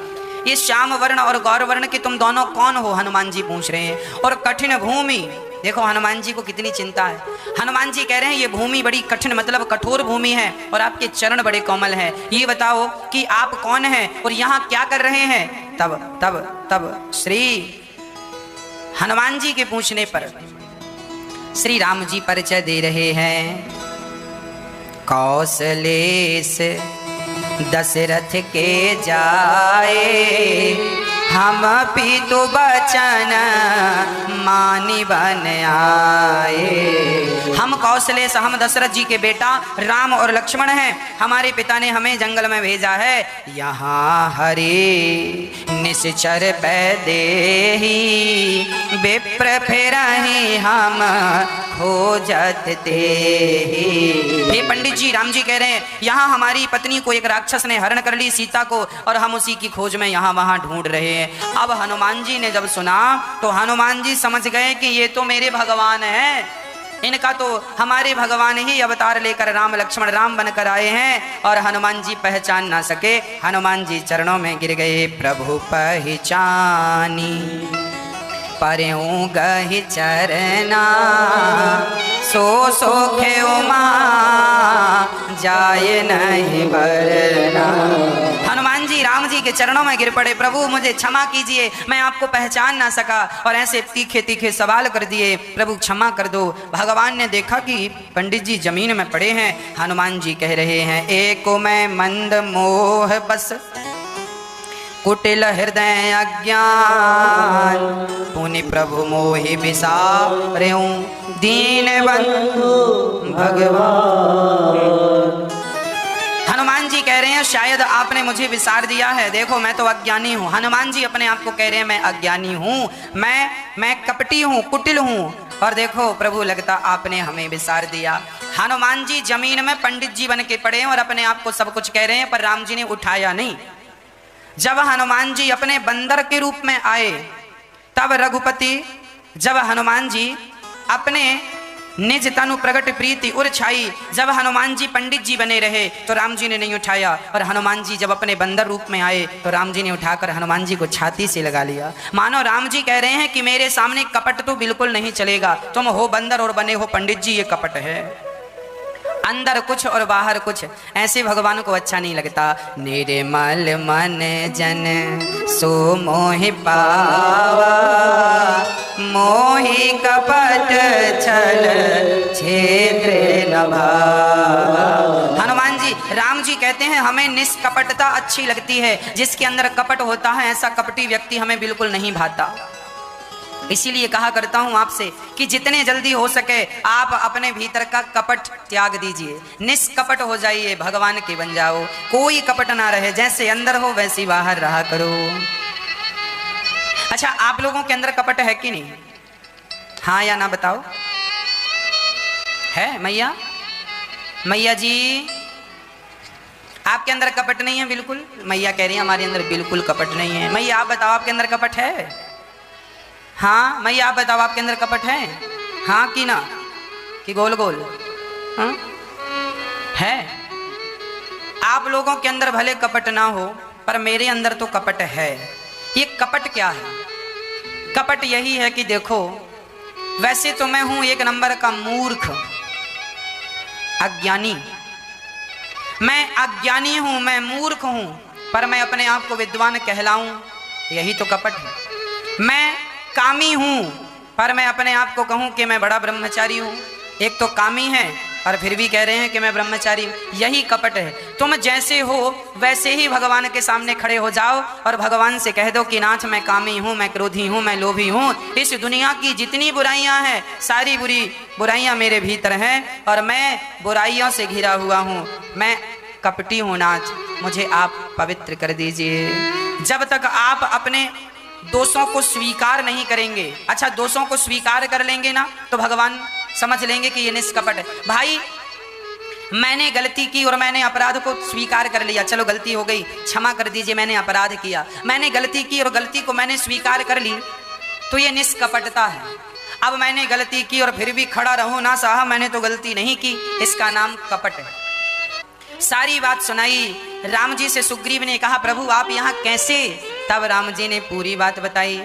ये श्याम वर्ण और गौर वर्ण के तुम दोनों कौन हो? हनुमान जी पूछ रहे हैं। और कठिन भूमि, देखो हनुमान जी को कितनी चिंता है। हनुमान जी कह रहे हैं ये भूमि बड़ी कठिन, मतलब कठोर भूमि है, और आपके चरण बड़े कोमल हैं। ये बताओ कि आप कौन हैं और यहाँ क्या कर रहे हैं? तब श्री हनुमान जी के पूछने पर श्री राम जी परिचय दे रहे हैं। कौशलेश दशरथ के जाए, हम पितु बचन मानी बन आए। हम कौशलेश, हम दशरथ जी के बेटा राम और लक्ष्मण हैं। हमारे पिता ने हमें जंगल में भेजा है। यहाँ हरि निश्चर पै देहि, विप्र फिरहि हम खोजत तेहि। हे पंडित जी, राम जी कह रहे हैं यहाँ हमारी पत्नी को एक राक्षस ने हरण कर ली, सीता को, और हम उसी की खोज में यहाँ वहाँ ढूंढ रहे हैं। अब हनुमान जी ने जब सुना तो हनुमान जी समझ गए कि ये तो मेरे भगवान हैं, इनका तो हमारे भगवान ही अवतार लेकर राम लक्ष्मण राम बनकर आए हैं। और हनुमान जी पहचान ना सके, हनुमान जी चरणों में गिर गए। प्रभु पहचानी परऊं गहि चरना, सो सोखे उमा जाए नहीं बरना। हनुमान जी राम जी के चरणों में गिर पड़े। प्रभु मुझे क्षमा कीजिए, मैं आपको पहचान ना सका, और ऐसे तीखे तीखे सवाल कर दिए। प्रभु क्षमा कर दो। भगवान ने देखा कि पंडित जी जमीन में पड़े हैं। हनुमान जी कह रहे हैं, एको मैं मंद मोह बस, कुटिल हृदय अज्ञान, पुनि प्रभु मोहि बिसारेऊं, दीन बंधु भगवान। हनुमान जी कह रहे हैं शायद आपने मुझे विसार दिया है, देखो मैं तो अज्ञानी हूँ। हनुमान जी अपने आप को कह रहे हैं मैं अज्ञानी हूँ, मैं कपटी हूँ, कुटिल हूँ, और देखो प्रभु लगता आपने हमें विसार दिया। हनुमान जी जमीन में पंडित जी बन के पड़े हैं और अपने आप को सब कुछ कह रहे हैं, पर राम जी ने उठाया नहीं। जब हनुमान जी अपने बंदर के रूप में आए, तब रघुपति, जब हनुमान जी अपने निज तनु प्रगट प्रीति उर छाई, जब हनुमान जी पंडित जी बने रहे तो राम जी ने नहीं उठाया, और हनुमान जी जब अपने बंदर रूप में आए तो राम जी ने उठाकर हनुमान जी को छाती से लगा लिया। मानो राम जी कह रहे हैं कि मेरे सामने कपट तो बिल्कुल नहीं चलेगा, तुम हो बंदर और बने हो पंडित जी, ये कपट है, अंदर कुछ और बाहर कुछ। ऐसे भगवान को अच्छा नहीं लगता। निर्मल मन जन सो मोहि पावा, मोहि कपट छल क्षेत्र न भावा। हनुमान जी राम जी कहते हैं हमें निष्कपटता अच्छी लगती है, जिसके अंदर कपट होता है ऐसा कपटी व्यक्ति हमें बिल्कुल नहीं भाता। इसीलिए कहा करता हूं आपसे कि जितने जल्दी हो सके आप अपने भीतर का कपट त्याग दीजिए, निष्कपट हो जाइए, भगवान के बन जाओ, कोई कपट ना रहे, जैसे अंदर हो वैसे बाहर रहा करो। अच्छा, आप लोगों के अंदर कपट है कि नहीं? हाँ या ना बताओ। है मैया? मैया जी आपके अंदर कपट नहीं है? बिल्कुल। मैया कह रही है हमारे अंदर बिल्कुल कपट नहीं है। मैया आप बताओ आपके अंदर कपट है? हाँ मैया आप बताओ आपके अंदर कपट है? हाँ कि ना, कि गोल गोल? हाँ है। आप लोगों के अंदर भले कपट ना हो, पर मेरे अंदर तो कपट है। ये कपट क्या है? कपट यही है कि देखो, वैसे तो मैं हूं एक नंबर का मूर्ख, अज्ञानी। मैं अज्ञानी हूं, मैं मूर्ख हूं, पर मैं अपने आप को विद्वान कहलाऊं, यही तो कपट है। मैं कामी हूं, पर मैं अपने आप को कहूं कि मैं बड़ा ब्रह्मचारी हूं। एक तो कामी है और फिर भी कह रहे हैं कि मैं ब्रह्मचारी हूं, यही कपट है। तुम जैसे हो वैसे ही भगवान के सामने खड़े हो जाओ और भगवान से कह दो कि नाथ मैं कामी हूं, मैं क्रोधी हूं, मैं लोभी हूं, इस दुनिया की जितनी बुराइयां हैं सारी बुराइयां मेरे भीतर हैं और मैं बुराइयों से घिरा हुआ हूं, मैं कपटी हूं नाथ, मुझे आप पवित्र कर दीजिए। जब तक आप अपने दोषों को स्वीकार नहीं करेंगे, अच्छा दोषों को स्वीकार कर लेंगे ना तो भगवान समझ लेंगे कि ये निष्कपट है। भाई मैंने गलती की और मैंने अपराध को स्वीकार कर लिया, चलो गलती हो गई, क्षमा कर दीजिए, मैंने अपराध किया, मैंने गलती की और गलती को मैंने स्वीकार कर ली, तो ये निष्कपटता है। अब मैंने गलती की और फिर भी खड़ा रहूं ना साहब मैंने तो गलती नहीं की, इसका नाम कपट है। सारी बात सुनाई राम जी से। सुग्रीव ने कहा प्रभु आप यहाँ कैसे? तब राम जी ने पूरी बात बताई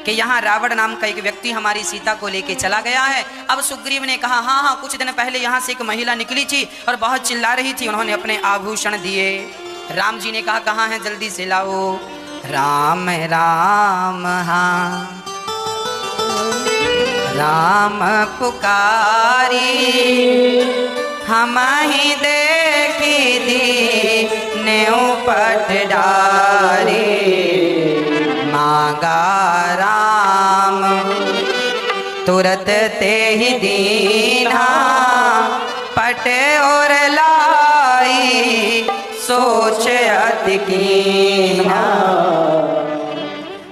कि यहाँ रावण नाम का एक व्यक्ति हमारी सीता को लेके चला गया है। अब सुग्रीव ने कहा हाँ हाँ, कुछ दिन पहले यहाँ से एक महिला निकली थी और बहुत चिल्ला रही थी, उन्होंने अपने आभूषण दिए। राम जी ने कहा कहाँ है, जल्दी से लाओ। राम राम हाँ राम पुकारी, हम ही देखी दी नेऊ पटडारी, मांगा राम तुरत ते ही दीना, पट और लाई सोच अति कीना।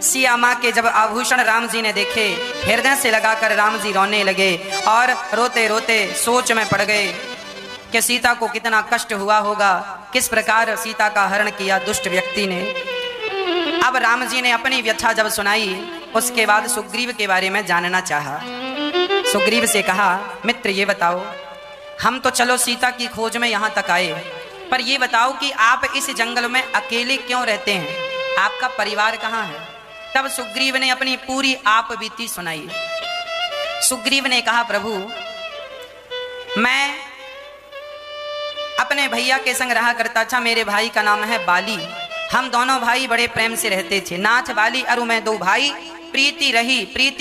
सिया माँ के जब आभूषण राम जी ने देखे, हृदय से लगाकर राम जी रोने लगे और रोते रोते सोच में पड़ गए कि सीता को कितना कष्ट हुआ होगा, किस प्रकार सीता का हरण किया दुष्ट व्यक्ति ने। अब राम जी ने अपनी व्यथा जब सुनाई, उसके बाद सुग्रीव के बारे में जानना चाहा। सुग्रीव से कहा, मित्र ये बताओ, हम तो चलो सीता की खोज में यहाँ तक आए, पर ये बताओ कि आप इस जंगल में अकेले क्यों रहते हैं, आपका परिवार कहाँ है। तब सुग्रीव ने अपनी पूरी आप बीती सुनाई। सुग्रीव ने कहा, प्रभु मैं अपने भैया के संग रहा करता था, मेरे भाई का नाम है बाली। हम दोनों भाई बड़े प्रेम से रहते थे, नाथ बाली अरु मैं दो भाई, प्रीति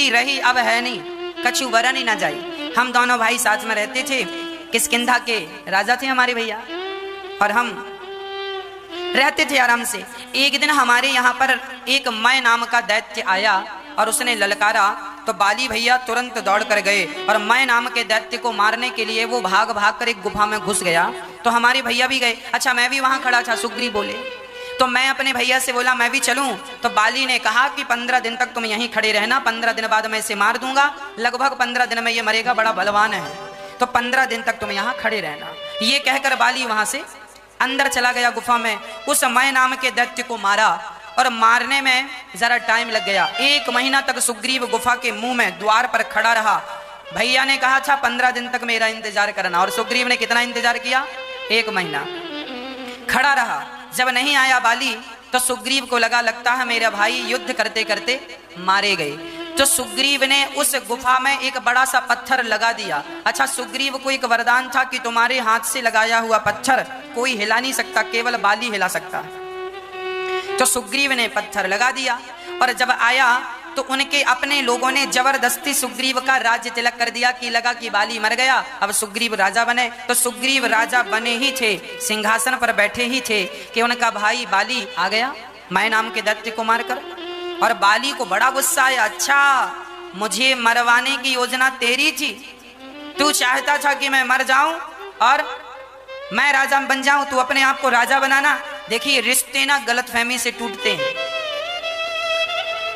रही अब है नहीं, कछु वरन ही ना जाई। हम दोनों भाई साथ में रहते थे, किष्किंधा के राजा थे हमारे भैया, और हम रहते थे आराम से। एक दिन हमारे यहाँ पर एक मैं नाम का दैत्य आया और उसने ललकारा, तो बाली भैया तुरंत दौड़ कर गए और मैं नाम के दैत्य को मारने के लिए वो भाग भाग कर एक गुफा में घुस गया। तो हमारे भैया भी गए। अच्छा, मैं भी वहाँ खड़ा था। सुग्रीव बोले, तो मैं अपने भैया से बोला मैं भी चलूं। तो बाली ने कहा कि 15 दिन तक तुम यहीं खड़े रहना, 15 दिन बाद मैं इसे मार दूंगा, लगभग 15 दिन में ये मरेगा, बड़ा बलवान है, तो 15 दिन तक तुम यहाँ खड़े रहना। ये कहकर बाली वहां से अंदर चला गया गुफा में। उस मैं नाम के दैत्य को मारा और मारने में जरा टाइम लग गया। 1 महीना तक सुग्रीव गुफा के मुंह में द्वार पर खड़ा रहा। भैया ने कहा था 15 दिन तक मेरा इंतजार करना, और सुग्रीव ने कितना इंतजार किया, 1 महीना खड़ा रहा। जब नहीं आया बाली, तो सुग्रीव को लगता है मेरा भाई युद्ध करते करते मारे गए। तो सुग्रीव ने उस गुफा में एक बड़ा सा पत्थर लगा दिया। अच्छा, सुग्रीव को एक वरदान था कि तुम्हारे हाथ से लगाया हुआ पत्थर कोई हिला नहीं सकता, केवल बाली हिला सकता है। तो सुग्रीव ने पत्थर लगा दिया, और जब आया तो उनके अपने लोगों ने जबरदस्ती सुग्रीव का राज्य तिलक कर दिया कि लगा कि बाली मर गया, अब सुग्रीव राजा बने। तो सुग्रीव राजा बने ही थे, सिंहासन पर बैठे ही थे कि उनका भाई बाली आ गया मैं नाम के दैत्य को मारकर। और बाली को बड़ा गुस्सा आया, अच्छा मुझे मरवाने की योजना तेरी थी, तू चाहता था कि मैं मर जाऊं और मैं राजा बन जाऊं, तू अपने आप को राजा बनाना। देखिए, रिश्ते ना गलतफहमी से टूटते हैं।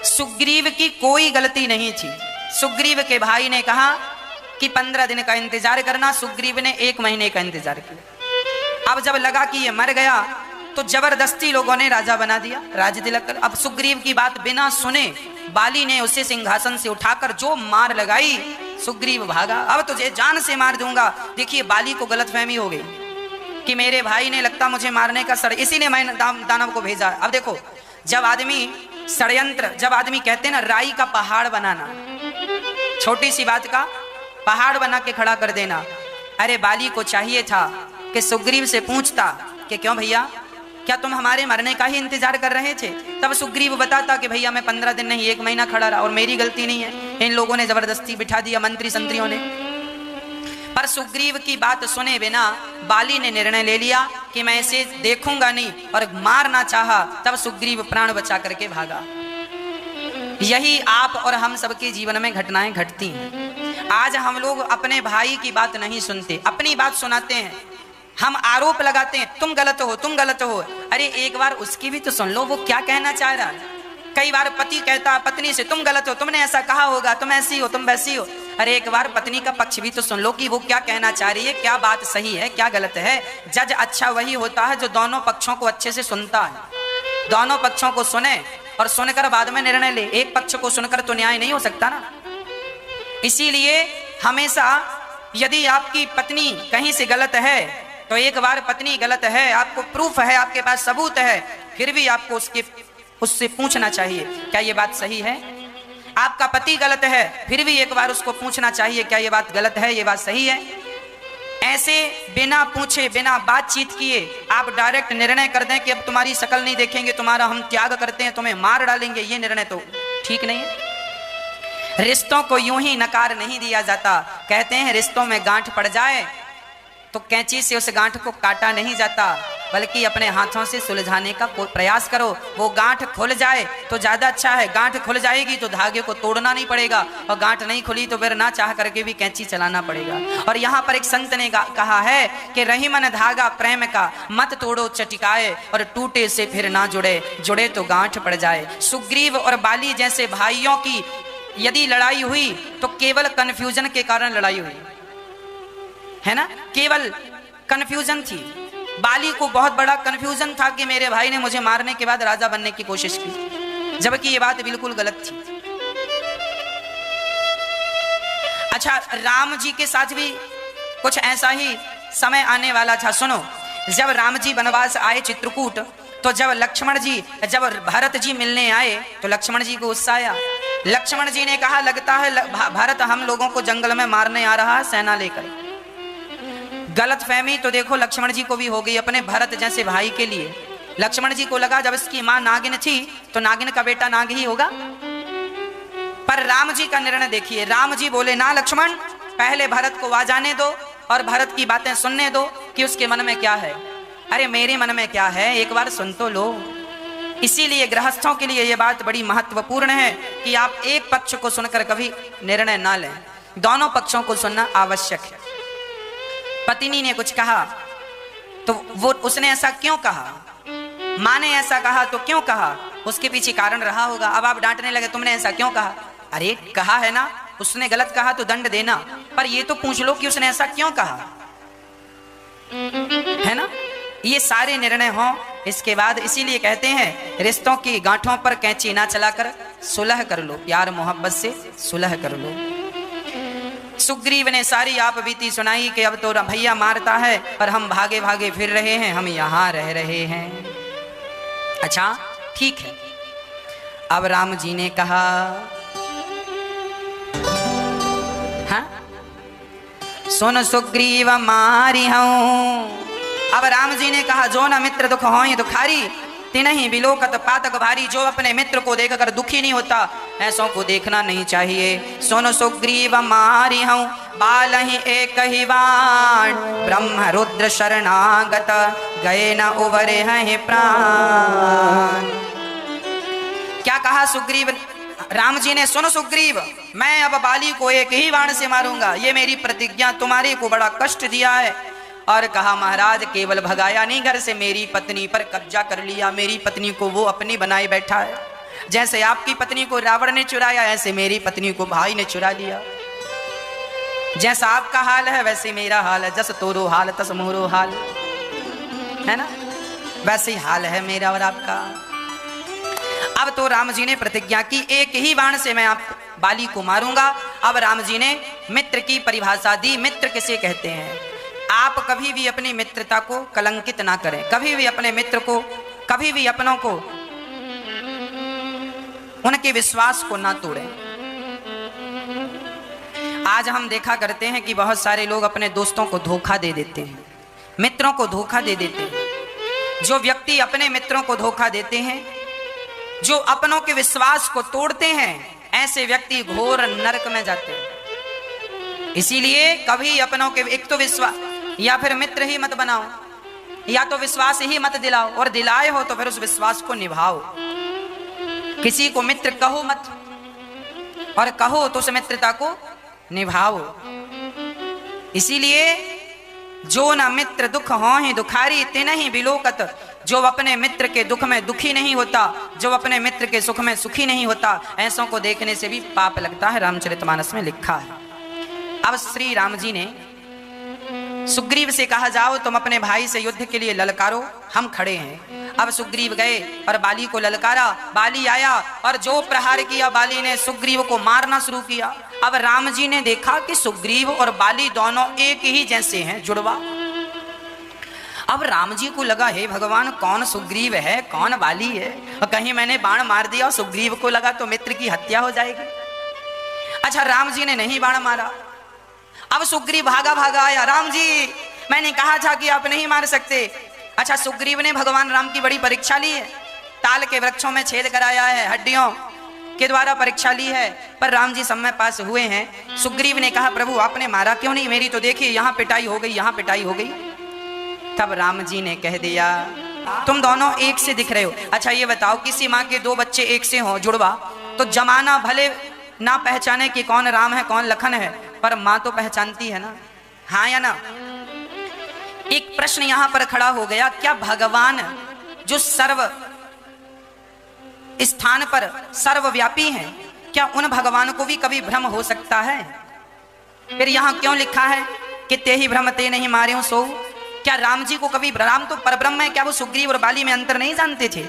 सुग्रीव की कोई गलती नहीं थी। सुग्रीव के भाई ने कहा कि 15 दिन का इंतजार करना, सुग्रीव ने 1 महीने का इंतजार किया। अब जब लगा कि ये मर गया, तो जबरदस्ती लोगों ने राजा बना दिया, राज तिलक कर। अब सुग्रीव की बात बिना सुने बाली ने उसे सिंहासन से उठाकर जो मार लगाई, सुग्रीव भागा, अब तुझे जान से मार दूंगा। देखिए, बाली को गलतफहमी हो गई कि मेरे भाई ने लगता मुझे मारने का इसीलिए मैंने दानव को भेजा। अब देखो, जब आदमी षड्यंत्र, जब आदमी कहते हैं ना राई का पहाड़ बनाना, छोटी सी बात का पहाड़ बना के खड़ा कर देना। अरे बाली को चाहिए था कि सुग्रीव से पूछता कि क्यों भैया, क्या तुम हमारे मरने का ही इंतजार कर रहे थे? तब सुग्रीव बताता कि भैया मैं 15 दिन नहीं 1 महीना खड़ा रहा और मेरी गलती नहीं है, इन लोगों ने जबरदस्ती बिठा दिया, मंत्री संत्रियों ने। पर सुग्रीव की बात सुने बिना बाली ने निर्णय ले लिया कि मैं इसे देखूंगा नहीं, और मारना चाहा। तब सुग्रीव प्राण बचा करके भागा। यही आप और हम सबके जीवन में घटनाएं घटती हैं। आज हम लोग अपने भाई की बात नहीं सुनते, अपनी बात सुनाते हैं, हम आरोप लगाते हैं, तुम गलत हो, तुम गलत हो। अरे एक बार उसकी भी तो सुन लो, वो क्या कहना चाह रहा है। कई बार पति कहता है पत्नी से, तुम गलत हो, तुमने ऐसा कहा होगा, तुम ऐसी हो, तुम वैसी हो। अरे एक बार पत्नी का पक्ष भी तो सुन लो कि वो क्या कहना चाह रही है, क्या बात सही है, क्या गलत है। जज अच्छा वही होता है जो दोनों पक्षों को अच्छे से सुनता है, दोनों पक्षों को सुने और सुनकर बाद में निर्णय ले। एक पक्ष को सुनकर तो न्याय नहीं हो सकता ना। इसीलिए हमेशा यदि आपकी पत्नी कहीं से गलत है, तो एक बार पत्नी गलत है, आपको प्रूफ है, आपके पास सबूत है, फिर भी आपको उससे पूछना चाहिए क्या ये बात सही है। आपका पति गलत है, फिर भी एक बार उसको पूछना चाहिए क्या ये बात गलत है, ये बात सही है। ऐसे बिना पूछे, बिना बातचीत किए आप डायरेक्ट निर्णय कर दें कि अब तुम्हारी शक्ल नहीं देखेंगे, तुम्हारा हम त्याग करते हैं, तुम्हें मार डालेंगे, ये निर्णय तो ठीक नहीं है। रिश्तों को यूं ही नकार नहीं दिया जाता। कहते हैं रिश्तों में गांठ पड़ जाए तो कैंची से उस गांठ को काटा नहीं जाता, बल्कि अपने हाथों से सुलझाने का प्रयास करो। वो गांठ खुल जाए तो ज़्यादा अच्छा है। गांठ खुल जाएगी तो धागे को तोड़ना नहीं पड़ेगा, और गांठ नहीं खुली तो फिर ना चाह करके भी कैंची चलाना पड़ेगा। और यहाँ पर एक संत ने कहा है कि रही मन धागा प्रेम का, मत तोड़ो चटिकाए, और टूटे से फिर ना जुड़े, जुड़े तो गांठ पड़ जाए। सुग्रीव और बाली जैसे भाइयों की यदि लड़ाई हुई तो केवल कन्फ्यूजन के कारण लड़ाई हुई है ना, केवल कन्फ्यूजन थी। बाली को बहुत बड़ा कन्फ्यूजन था कि मेरे भाई ने मुझे मारने के बाद राजा बनने की कोशिश की, जबकि ये बात बिल्कुल गलत थी। अच्छा, राम जी के साथ भी कुछ ऐसा ही समय आने वाला था। सुनो, जब राम जी वनवास आए चित्रकूट, तो जब भरत जी मिलने आए तो लक्ष्मण जी को गुस्सा आया। लक्ष्मण जी ने कहा, लगता है भरत हम लोगों को जंगल में मारने आ रहा है सेना लेकर। गलत फहमी तो देखो लक्ष्मण जी को भी हो गई अपने भरत जैसे भाई के लिए। लक्ष्मण जी को लगा जब इसकी मां नागिन थी तो नागिन का बेटा नाग ही होगा। पर राम जी का निर्णय देखिए, राम जी बोले, ना लक्ष्मण, पहले भरत को आ जाने दो और भरत की बातें सुनने दो कि उसके मन में क्या है। अरे मेरे मन में क्या है एक बार सुन तो लो। इसीलिए गृहस्थों के लिए यह बात बड़ी महत्वपूर्ण है कि आप एक पक्ष को सुनकर कभी निर्णय ना लें, दोनों पक्षों को सुनना आवश्यक है। पत्नी ने कुछ कहा तो वो उसने ऐसा क्यों कहा, माँ ने ऐसा कहा तो क्यों कहा, उसके पीछे कारण रहा होगा। अब आप डांटने लगे, तुमने ऐसा क्यों कहा। अरे कहा है ना, उसने गलत कहा तो दंड देना, पर ये तो पूछ लो कि उसने ऐसा क्यों कहा, है ना। ये सारे निर्णय हों इसके बाद। इसीलिए कहते हैं रिश्तों की गांठों पर कैंची ना चलाकर सुलह कर लो, प्यार मोहब्बत से सुलह कर लो। सुग्रीव ने सारी आप बीती सुनाई कि अब तो भैया मारता है पर हम भागे भागे फिर रहे हैं, हम यहां रह रहे हैं। अच्छा ठीक है। अब राम जी ने कहा, हाँ सुन सुग्रीव मारी हूं। अब राम जी ने कहा, जो न मित्र दुख होई दुखारी, तिनहि बिलोकत पातक भारी। जो अपने मित्र को देखकर दुखी नहीं होता, ऐसों को देखना नहीं चाहिए। सुन सुग्रीव मारी हूं, बाल ही एक ही बाण, ब्रह्म रुद्र शरणागत, गए न उबरे हैं प्राण। क्या कहा सुग्रीव, राम जी ने, सुन सुग्रीव, मैं अब बाली को एक ही बाण से मारूंगा, ये मेरी प्रतिज्ञा। तुम्हारे को बड़ा कष्ट दिया है। और कहा, महाराज केवल भगाया नहीं, घर से मेरी पत्नी पर कब्जा कर लिया, मेरी पत्नी को वो अपनी बनाए बैठा है। जैसे आपकी पत्नी को रावण ने चुराया, ऐसे मेरी पत्नी को भाई ने चुरा लिया। जैसा आपका हाल है वैसे मेरा हाल है, जस तोरो हाल तस मोरो हाल, है ना, वैसे ही हाल है मेरा और आपका। अब तो राम जी ने प्रतिज्ञा की, एक ही बाण से मैं आप बाली को मारूंगा। अब राम जी ने मित्र की परिभाषा दी। मित्र किसे कहते हैं? आप कभी भी अपनी मित्रता को कलंकित ना करें, कभी भी अपने मित्र को, कभी भी अपनों को, उनके विश्वास को ना तोड़ें। आज हम देखा करते हैं कि बहुत सारे लोग अपने दोस्तों को धोखा दे देते हैं, मित्रों को धोखा दे देते हैं। जो व्यक्ति अपने मित्रों को धोखा देते हैं, जो अपनों के विश्वास को तोड़ते हैं, ऐसे व्यक्ति घोर नरक में जाते हैं। इसीलिए कभी अपनों के, एक तो विश्वास, या फिर मित्र ही मत बनाओ, या तो विश्वास ही मत दिलाओ, और दिलाए हो तो फिर उस विश्वास को निभाओ। किसी को मित्र कहो मत, और कहो तो उस मित्रता को निभाओ। इसीलिए जो न मित्र दुख होहि दुखारी, तिनहि बिलोकत। जो अपने मित्र के दुख में दुखी नहीं होता, जो अपने मित्र के सुख में सुखी नहीं होता, ऐसों को देखने से भी पाप लगता है, रामचरितमानस में लिखा है। अब श्री राम जी ने सुग्रीव से कहा, जाओ तुम अपने भाई से युद्ध के लिए ललकारो, हम खड़े हैं। अब सुग्रीव गए और बाली को ललकारा। बाली आया और जो प्रहार किया, बाली ने सुग्रीव को मारना शुरू किया। अब राम जी ने देखा कि सुग्रीव और बाली दोनों एक ही जैसे हैं, जुड़वा। अब राम जी को लगा, हे भगवान, कौन सुग्रीव है कौन बाली है, और कहीं मैंने बाण मार दिया और सुग्रीव को लगा तो मित्र की हत्या हो जाएगी। अच्छा, राम जी ने नहीं बाण मारा। अब सुग्रीव भागा भागा आया, राम जी मैंने कहा था कि आप नहीं मार सकते। अच्छा, सुग्रीव ने भगवान राम की बड़ी परीक्षा ली है, ताल के वृक्षों में छेद कराया है, हड्डियों के द्वारा परीक्षा ली है, पर राम जी समय पास हुए हैं। सुग्रीव ने कहा, प्रभु आपने मारा क्यों नहीं, मेरी तो देखिए यहाँ पिटाई हो गई, यहाँ पिटाई हो गई। तब राम जी ने कह दिया तुम दोनों एक से दिख रहे हो। अच्छा ये बताओ, किसी माँ के दो बच्चे एक से हों जुड़वा, तो जमाना भले ना पहचाने कि कौन राम है कौन लखन है, पर माँ तो पहचानती है ना, हाँ या ना। एक प्रश्न यहां पर खड़ा हो गया, क्या भगवान जो सर्व स्थान पर सर्वव्यापी हैं, क्या उन भगवान को भी कभी भ्रम हो सकता है? फिर यहां क्यों लिखा है कि ते ही भ्रम ते नहीं मारे सो? क्या राम जी को कभी, राम तो परब्रह्म है, क्या वो सुग्रीव और बाली में अंतर नहीं जानते थे?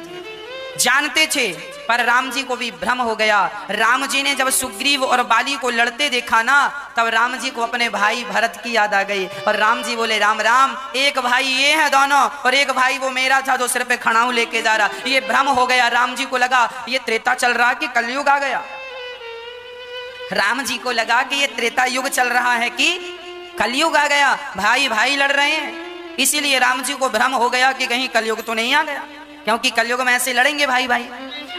जानते थे, पर राम जी को भी भ्रम हो गया। राम जी ने जब सुग्रीव और बाली को लड़ते देखा ना, तब राम जी को अपने भाई भरत की याद आ गई और राम जी बोले राम राम, एक भाई ये है दोनों और एक भाई वो मेरा था जो सिर पे खड़ाऊ लेके जा रहा। ये भ्रम हो गया। राम जी को लगा ये त्रेता चल रहा कि कलयुग आ गया। राम जी को लगा कि ये त्रेता युग चल रहा है कि कलयुग आ गया, भाई भाई लड़ रहे हैं। इसीलिए राम जी को भ्रम हो गया कि कहीं कलयुग तो नहीं आ गया, क्योंकि कलयुग में ऐसे लड़ेंगे भाई भाई,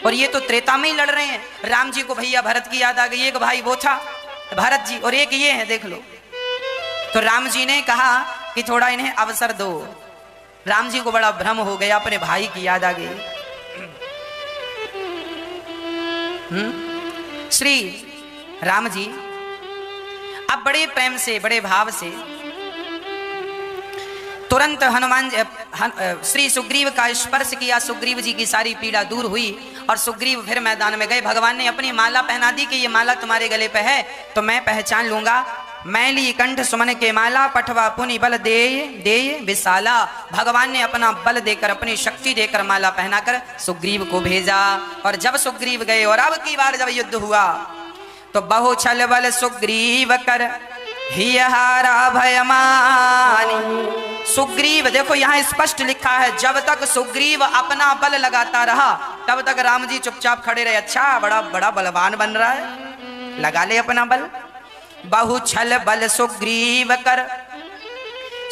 और ये तो त्रेता में ही लड़ रहे हैं। राम जी को भैया भरत की याद आ गई, एक भाई वो था भरत जी और एक ये है, देख लो। तो राम जी ने कहा कि थोड़ा इन्हें अवसर दो। राम जी को बड़ा भ्रम हो गया, अपने भाई की याद आ गई। श्री राम जी अब बड़े प्रेम से बड़े भाव से तुरंत हनुमान श्री सुग्रीव का स्पर्श किया। सुग्रीव जी की सारी पीड़ा दूर हुई और सुग्रीव फिर मैदान में गए। भगवान ने अपनी माला पहना दी कि ये माला तुम्हारे गले पे है तो मैं पहचान लूंगा। मैली कंठ सुमन के माला पठवा पुनि बल दे दे विशाला। भगवान ने अपना बल देकर अपनी शक्ति देकर माला पहनाकर सुग्रीव को भेजा। और जब सुग्रीव गए और अब की बार जब युद्ध हुआ तो बहु छल बल सुग्रीव कर ही हारा भयमानी। सुग्रीव, देखो यहाँ स्पष्ट लिखा है, जब तक सुग्रीव अपना बल लगाता रहा तब तक राम जी चुपचाप खड़े रहे। अच्छा बड़ा बड़ा बलवान बन रहा है, लगा ले अपना बल। बहु छल बल सुग्रीव कर,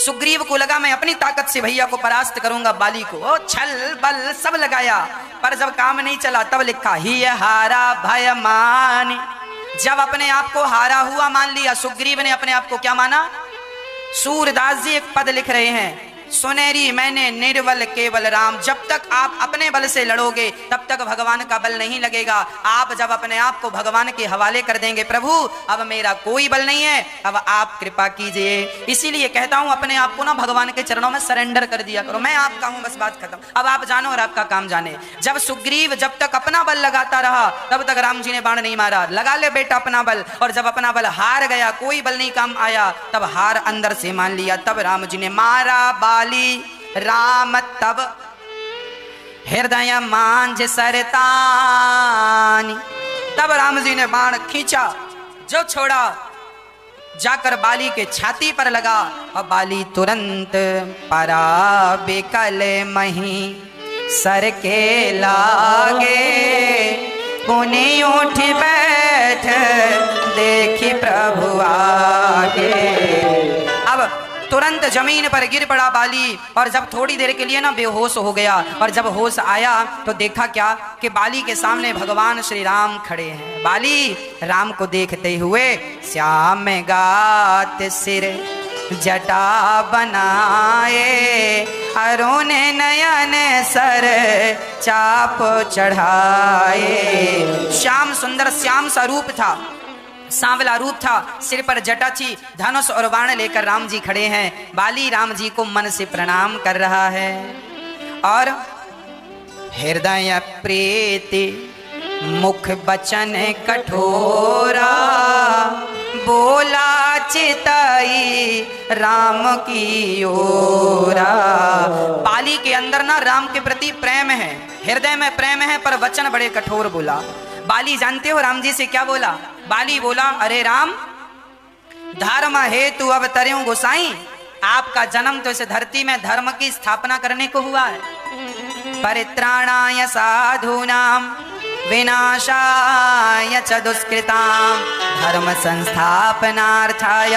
सुग्रीव को लगा मैं अपनी ताकत से भैया को परास्त करूंगा, बाली को। ओ छल बल सब लगाया, पर जब काम नहीं चला तब लिखा ही हारा भयमानी। जब अपने आप को हारा हुआ मान लिया, सुग्रीव ने अपने आप को क्या माना? सूरदास जी एक पद लिख रहे हैं, सुनेरी मैंने निर्बल केवल राम। जब तक आप अपने बल से लड़ोगे तब तक भगवान का बल नहीं लगेगा। आप जब अपने आप को भगवान के हवाले कर देंगे, प्रभु अब मेरा कोई बल नहीं है, अब आप कृपा कीजिए। इसीलिए कहता हूं अपने आप को ना भगवान के चरणों में सरेंडर कर दिया करो। मैं आपका हूं, बस बात खत्म। अब आप जानो और आपका काम जाने। जब सुग्रीव जब तक अपना बल लगाता रहा तब तक राम जी ने बाण नहीं मारा। लगा ले बेटा अपना बल। और जब अपना बल हार गया, कोई बल नहीं काम आया, तब हार अंदर से मान लिया। तब राम जी ने मारा राम तब हृदय मांझ सरतानी। तब राम जी ने बाण खींचा, जो छोड़ा जाकर बाली के छाती पर लगा और बाली तुरंत परा बिकल मही सर के लागे। पुनि उठ बैठ देखी प्रभु आगे। अब तुरंत जमीन पर गिर पड़ा बाली और जब थोड़ी देर के लिए ना बेहोश हो गया। और जब होश आया तो देखा क्या कि बाली के सामने भगवान श्री राम खड़े हैं। बाली राम को देखते हुए श्याम गात सिर जटा बनाए, अरुण नयन सर चाप चढ़ाए। श्याम सुंदर श्याम सा रूप था, सांवला रूप था, सिर पर जटा थी, धनुष और बाण लेकर राम जी खड़े हैं। बाली राम जी को मन से प्रणाम कर रहा है और हृदय प्रीति मुख बचन कठोरा, बोला चिताई राम की ओरा। बाली के अंदर ना राम के प्रति प्रेम है, हृदय में प्रेम है, पर वचन बड़े कठोर बोला। बाली जानते हो राम जी से क्या बोला? बाली बोला, अरे राम धर्म हेतु अब तरेऊ गोसाई, आपका जन्म तो इस धरती में धर्म की स्थापना करने को हुआ है। परित्राणाय साधूनाम विनाशाय च दुष्कृताम धर्म संस्थापनार्थाय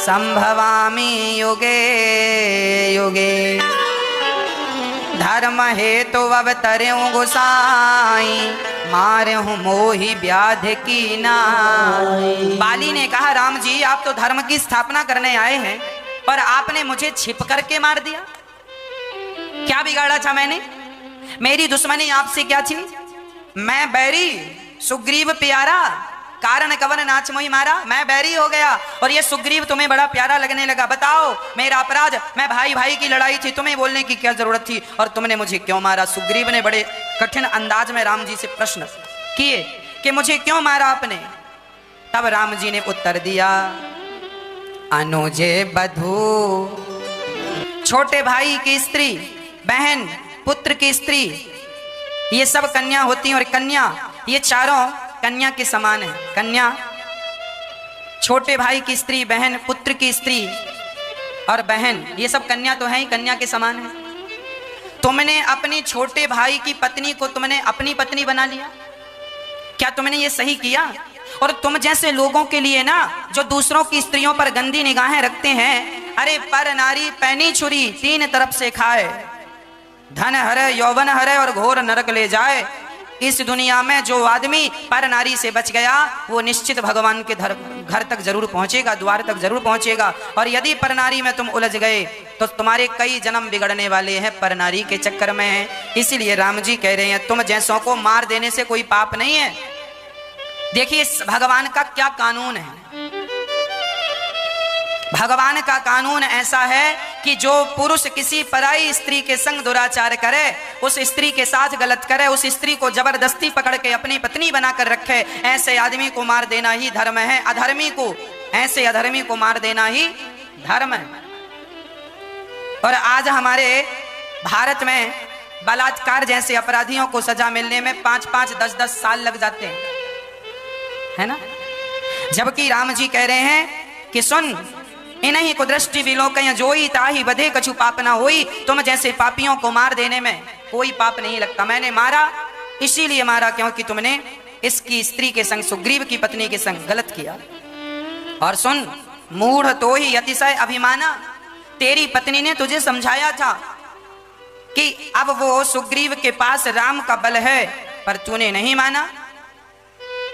संभवामि युगे युगे। धर्म हेतु अवतरेऊ गोसाई, मारे हूँ मोही व्याध की नाई। बाली ने कहा राम जी आप तो धर्म की स्थापना करने आए हैं, पर आपने मुझे छिप करके मार दिया। क्या बिगाड़ा था मैंने? मेरी दुश्मनी आपसे क्या थी? मैं बैरी सुग्रीव प्यारा, कारण कवन नाच मोही मारा। मैं बैरी हो गया और ये सुग्रीव तुम्हें बड़ा प्यारा लगने लगा। बताओ मेरा अपराध, मैं भाई भाई की लड़ाई थी, तुम्हें बोलने की क्या जरूरत थी और तुमने मुझे क्यों मारा? सुग्रीव ने बड़े कठिन अंदाज में राम जी से प्रश्न किए कि मुझे क्यों मारा आपने? तब राम जी ने उत्तर दिया, अनुजे बधू, छोटे भाई की स्त्री, बहन, पुत्र की स्त्री, ये सब कन्या होती हैं और कन्या ये चारों कन्या के समान है। कन्या, छोटे भाई की स्त्री, बहन, पुत्र की स्त्री और बहन, ये सब कन्या तो है ही, कन्या के समान है। तुमने अपनी छोटे भाई की पत्नी को तुमने अपनी पत्नी बना लिया, क्या तुमने ये सही किया? और तुम जैसे लोगों के लिए ना, जो दूसरों की स्त्रियों पर गंदी निगाहें रखते हैं, अरे पर नारी पैनी छुरी तीन तरफ से खाए, धन हरे यौवन हरे और घोर नरक ले जाए। इस दुनिया में जो आदमी पर नारी से बच गया वो निश्चित भगवान के घर तक जरूर पहुंचेगा, द्वार तक जरूर पहुंचेगा। और यदि पर नारी में तुम उलझ गए तो तुम्हारे कई जन्म बिगड़ने वाले हैं, पर नारी के चक्कर में हैं। इसीलिए राम जी कह रहे हैं तुम जैसों को मार देने से कोई पाप नहीं है। देखिए भगवान का क्या कानून है। भगवान का कानून ऐसा है कि जो पुरुष किसी पराई स्त्री के संग दुराचार करे, उस स्त्री के साथ गलत करे, उस स्त्री को जबरदस्ती पकड़ के अपनी पत्नी बनाकर रखे, ऐसे आदमी को मार देना ही धर्म है। अधर्मी को, ऐसे अधर्मी को मार देना ही धर्म है। और आज हमारे भारत में बलात्कार जैसे अपराधियों को सजा मिलने में 5-5, 10-10 साल लग जाते हैं, है ना? जबकि राम जी कह रहे हैं कि सुन, इन्हीं को दृष्टि विलोकय जोई ताही बधे कछु पाप ना होई। तुम जैसे पापियों को मार देने में कोई पाप नहीं लगता। मैंने मारा इसीलिए मारा क्योंकि तुमने इसकी स्त्री के संग, सुग्रीव की पत्नी के संग गलत किया। और सुन, मूढ़ तो ही अतिशय अभिमाना, तेरी पत्नी ने तुझे समझाया था कि अब वो सुग्रीव के पास राम का बल है, पर तूने नहीं माना।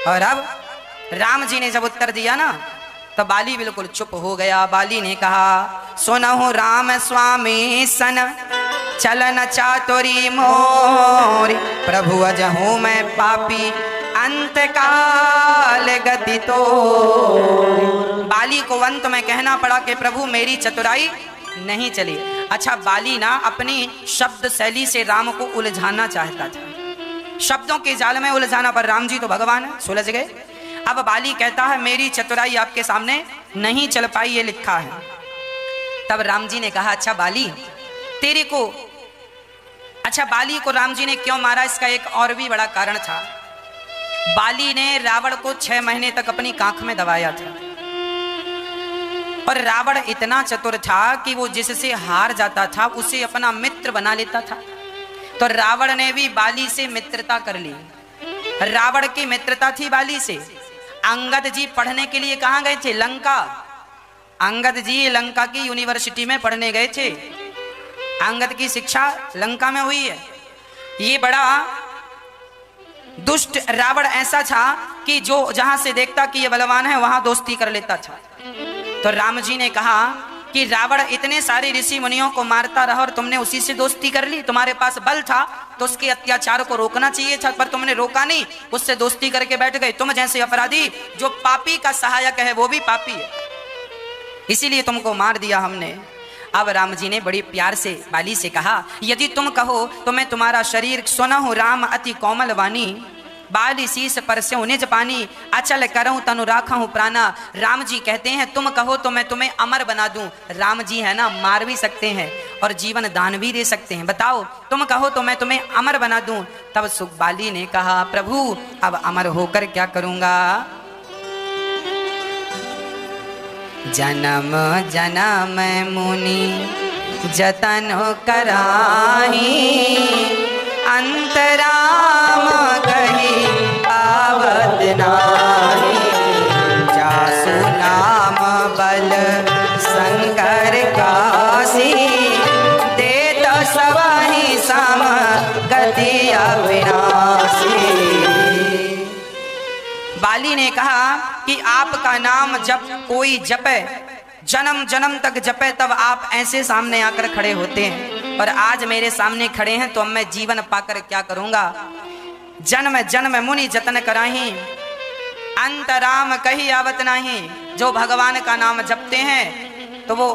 और अब राम जी ने जब उत्तर दिया ना, तो बाली बिल्कुल चुप हो गया। बाली ने कहा, सुनहु राम स्वामी सन चलन चातुरी मोरी, प्रभु अजहूँ मैं पापी अंत काल गति तो। बाली को अंत में कहना पड़ा कि प्रभु मेरी चतुराई नहीं चली। अच्छा, बाली ना अपनी शब्द शैली से राम को उलझाना चाहता था, शब्दों के जाल में उलझाना, पर राम जी तो भगवान है, सुलझ गए। अब बाली कहता है मेरी चतुराई आपके सामने नहीं चल पाई, ये लिखा है। तब राम जी ने कहा, अच्छा बाली तेरे को, अच्छा बाली को राम जी ने क्यों मारा, इसका एक और भी बड़ा कारण था। बाली ने रावण को 6 महीने तक अपनी कांख में दबाया था, और रावण इतना चतुर था कि वो जिससे हार जाता था उसे अपना मित्र बना लेता था। तो रावण ने भी बाली से मित्रता कर ली। रावण की मित्रता थी बाली से। अंगद जी पढ़ने के लिए कहाँ गए थे? लंका। अंगद जी लंका की यूनिवर्सिटी में पढ़ने गए थे। अंगद की शिक्षा लंका में हुई है। ये बड़ा दुष्ट रावण ऐसा था कि जो जहां से देखता कि ये बलवान है वहां दोस्ती कर लेता था। तो राम जी ने कहा कि रावण इतने सारे ऋषि मुनियों को मारता रहा और तुमने उसी से दोस्ती कर ली। तुम्हारे पास बल था तो उसके अत्याचार को रोकना चाहिए था, पर तुमने रोका नहीं, उससे दोस्ती करके बैठ गए। तुम जैसे अपराधी, जो पापी का सहायक है वो भी पापी है, इसीलिए तुमको मार दिया हमने। अब राम जी ने बड़ी प्यार से बाली से कहा, यदि तुम कहो तो मैं तुम्हारा शरीर सुनहु राम अति कोमल वानी, बाली शीस पर से निज पानी, अचल करऊं तनु राखूं प्राणा। राम जी कहते हैं तुम कहो तो मैं तुम्हें अमर बना दूं। राम जी है ना, मार भी सकते हैं और जीवन दान भी दे सकते हैं। बताओ, तुम कहो तो मैं तुम्हें अमर बना दूं। तब सुबाली ने कहा, प्रभु अब अमर होकर क्या करूंगा? जन्म जन्म मुनि जतन कराही, अंतराम कही आवत नाही। जासु नाम बल शंकर काशी, देत सबहि सम गति अविनाशी। बाली ने कहा कि आपका नाम जब कोई जपे जन्म जन्म तक जपे तब आप ऐसे सामने आकर खड़े होते हैं, और आज मेरे सामने खड़े हैं तो अब मैं जीवन पाकर क्या करूंगा। जन्म जन्म मुनि जतन कराही, अंत राम कही आवत नाही। जो भगवान का नाम जपते हैं तो वो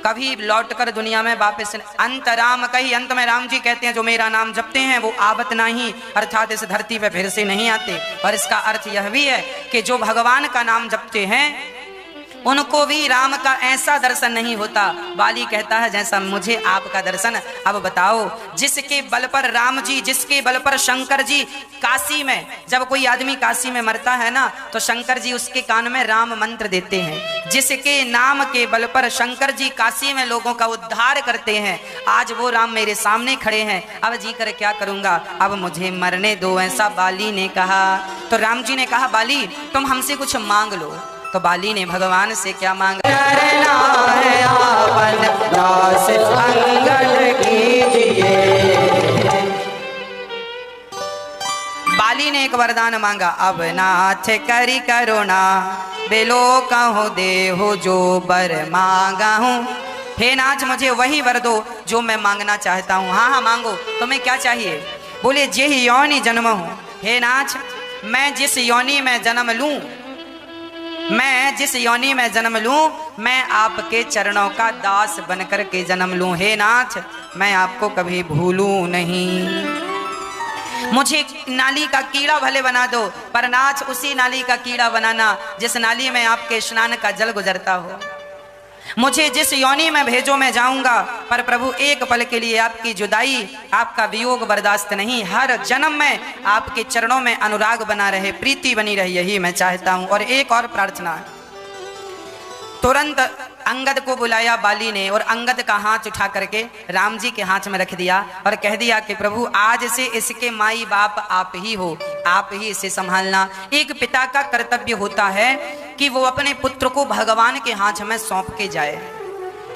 कभी लौटकर दुनिया में वापस, अंत राम कही, अंत में राम जी कहते हैं जो मेरा नाम जपते हैं वो आवत नहीं, अर्थात इस धरती पे फिर से नहीं आते। और इसका अर्थ यह भी है कि जो भगवान का नाम जपते हैं उनको भी राम का ऐसा दर्शन नहीं होता। बाली कहता है जैसा मुझे आपका दर्शन। अब बताओ, जिसके बल पर राम जी, जिसके बल पर शंकर जी, काशी में जब कोई आदमी काशी में मरता है ना तो शंकर जी उसके कान में राम मंत्र देते हैं। जिसके नाम के बल पर शंकर जी काशी में लोगों का उद्धार करते हैं, आज वो राम मेरे सामने खड़े हैं। अब जी कर क्या करूंगा, अब मुझे मरने दो, ऐसा बाली ने कहा। तो राम जी ने कहा बाली तुम हमसे कुछ मांग लो। तो बाली ने भगवान से क्या मांगा, करना है आपन दास अंगद कीजिए। बाली ने एक वरदान मांगा, अब नाथ करी करुणा, बेलो कहो देहो जो बर मांगा हूँ। हे नाथ मुझे वही वर दो जो मैं मांगना चाहता हूँ। हाँ हाँ मांगो, तुम्हें क्या चाहिए। बोले जे योनि जन्म हूँ। हे नाथ मैं जिस योनि में जन्म लूं, मैं जिस योनि में जन्म लूं, मैं आपके चरणों का दास बनकर के जन्म लूं। हे नाथ मैं आपको कभी भूलूं नहीं। मुझे नाली का कीड़ा भले बना दो, पर नाथ उसी नाली का कीड़ा बनाना जिस नाली में आपके स्नान का जल गुजरता हो। मुझे जिस योनि में भेजो मैं जाऊंगा, पर प्रभु एक पल के लिए आपकी जुदाई, आपका वियोग बर्दाश्त नहीं। हर जन्म में आपके चरणों में अनुराग बना रहे, प्रीति बनी रहे, यही मैं चाहता हूं। और एक और प्रार्थना है। तुरंत अंगद को बुलाया बाली ने, और अंगद का हाथ उठा करके राम जी के हाथ में रख दिया और कह दिया कि प्रभु आज से इसके माई बाप आप ही हो, आप ही इसे संभालना। एक पिता का कर्तव्य होता है कि वो अपने पुत्र को भगवान के हाथ में सौंप के जाए।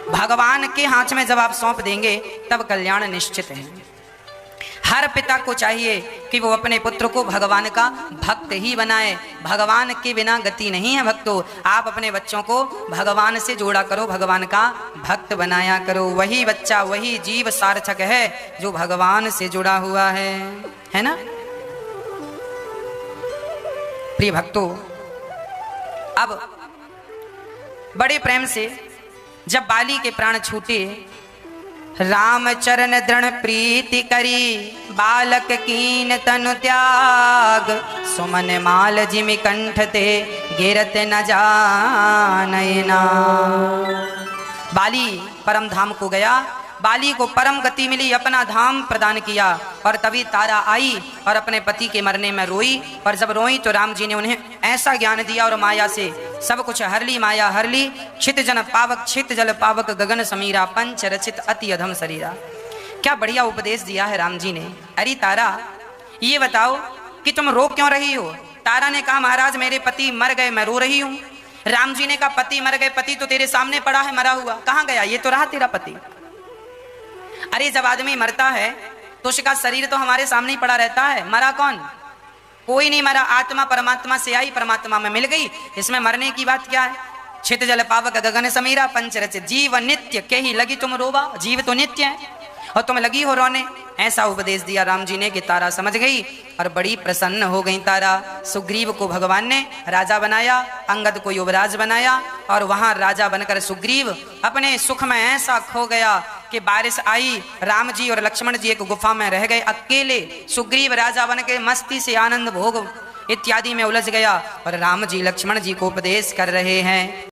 भगवान के हाथ में जब आप सौंप देंगे तब कल्याण निश्चित है। हर पिता को चाहिए कि वो अपने पुत्र को भगवान का भक्त ही बनाए। भगवान के बिना गति नहीं है भक्तों। आप अपने बच्चों को भगवान से जोड़ा करो, भगवान का भक्त बनाया करो। वही बच्चा, वही जीव सार्थक है जो भगवान से जुड़ा हुआ है ना। प्रिय भक्तों, अब बड़े प्रेम से जब बाली के प्राण छूटे, राम चरण दृढ़ प्रीति करी, बालक कीन तनु त्याग, सुमन माल जिमि कंठ ते गिरत न जानैना। बाली परम धाम को गया, बाली को परम गति मिली, अपना धाम प्रदान किया। और तभी तारा आई और अपने पति के मरने में रोई, और जब रोई तो राम जी ने उन्हें ऐसा ज्ञान दिया और माया से सब कुछ हर ली, माया हर ली। छित जन पावक छित जल पावक, गगन समीरा, पंच रचित अति अधम शरीरा। क्या बढ़िया उपदेश दिया है राम जी ने। अरे तारा ये बताओ कि तुम रो क्यों रही हो। तारा ने कहा महाराज मेरे पति मर गए, मैं रो रही हूँ। राम जी ने कहा पति मर गए, पति तो तेरे सामने पड़ा है, मरा हुआ, कहाँ गया, ये तो रहा तेरा पति। अरे जब आदमी मरता है तो उसका शरीर तो हमारे सामने ही पड़ा रहता है, मरा कौन, कोई नहीं मरा। आत्मा परमात्मा से आई, परमात्मा में मिल गई, इसमें मरने की बात क्या है। छित जल पावक गगन समीरा, पंच रचित जीव नित्य, के ही लगी तुम रोवा। जीव तो नित्य है और तुम लगी हो रोने। ऐसा उपदेश दिया राम जी ने कि तारा समझ गई और बड़ी प्रसन्न हो गई तारा। सुग्रीव को भगवान ने राजा बनाया, अंगद को युवराज बनाया, और वहां राजा बनकर सुग्रीव अपने सुख में ऐसा खो गया कि बारिश आई, राम जी और लक्ष्मण जी एक गुफा में रह गए अकेले। सुग्रीव राजा बन के मस्ती से आनंद भोग इत्यादि में उलझ गया, और राम जी लक्ष्मण जी को उपदेश कर रहे हैं।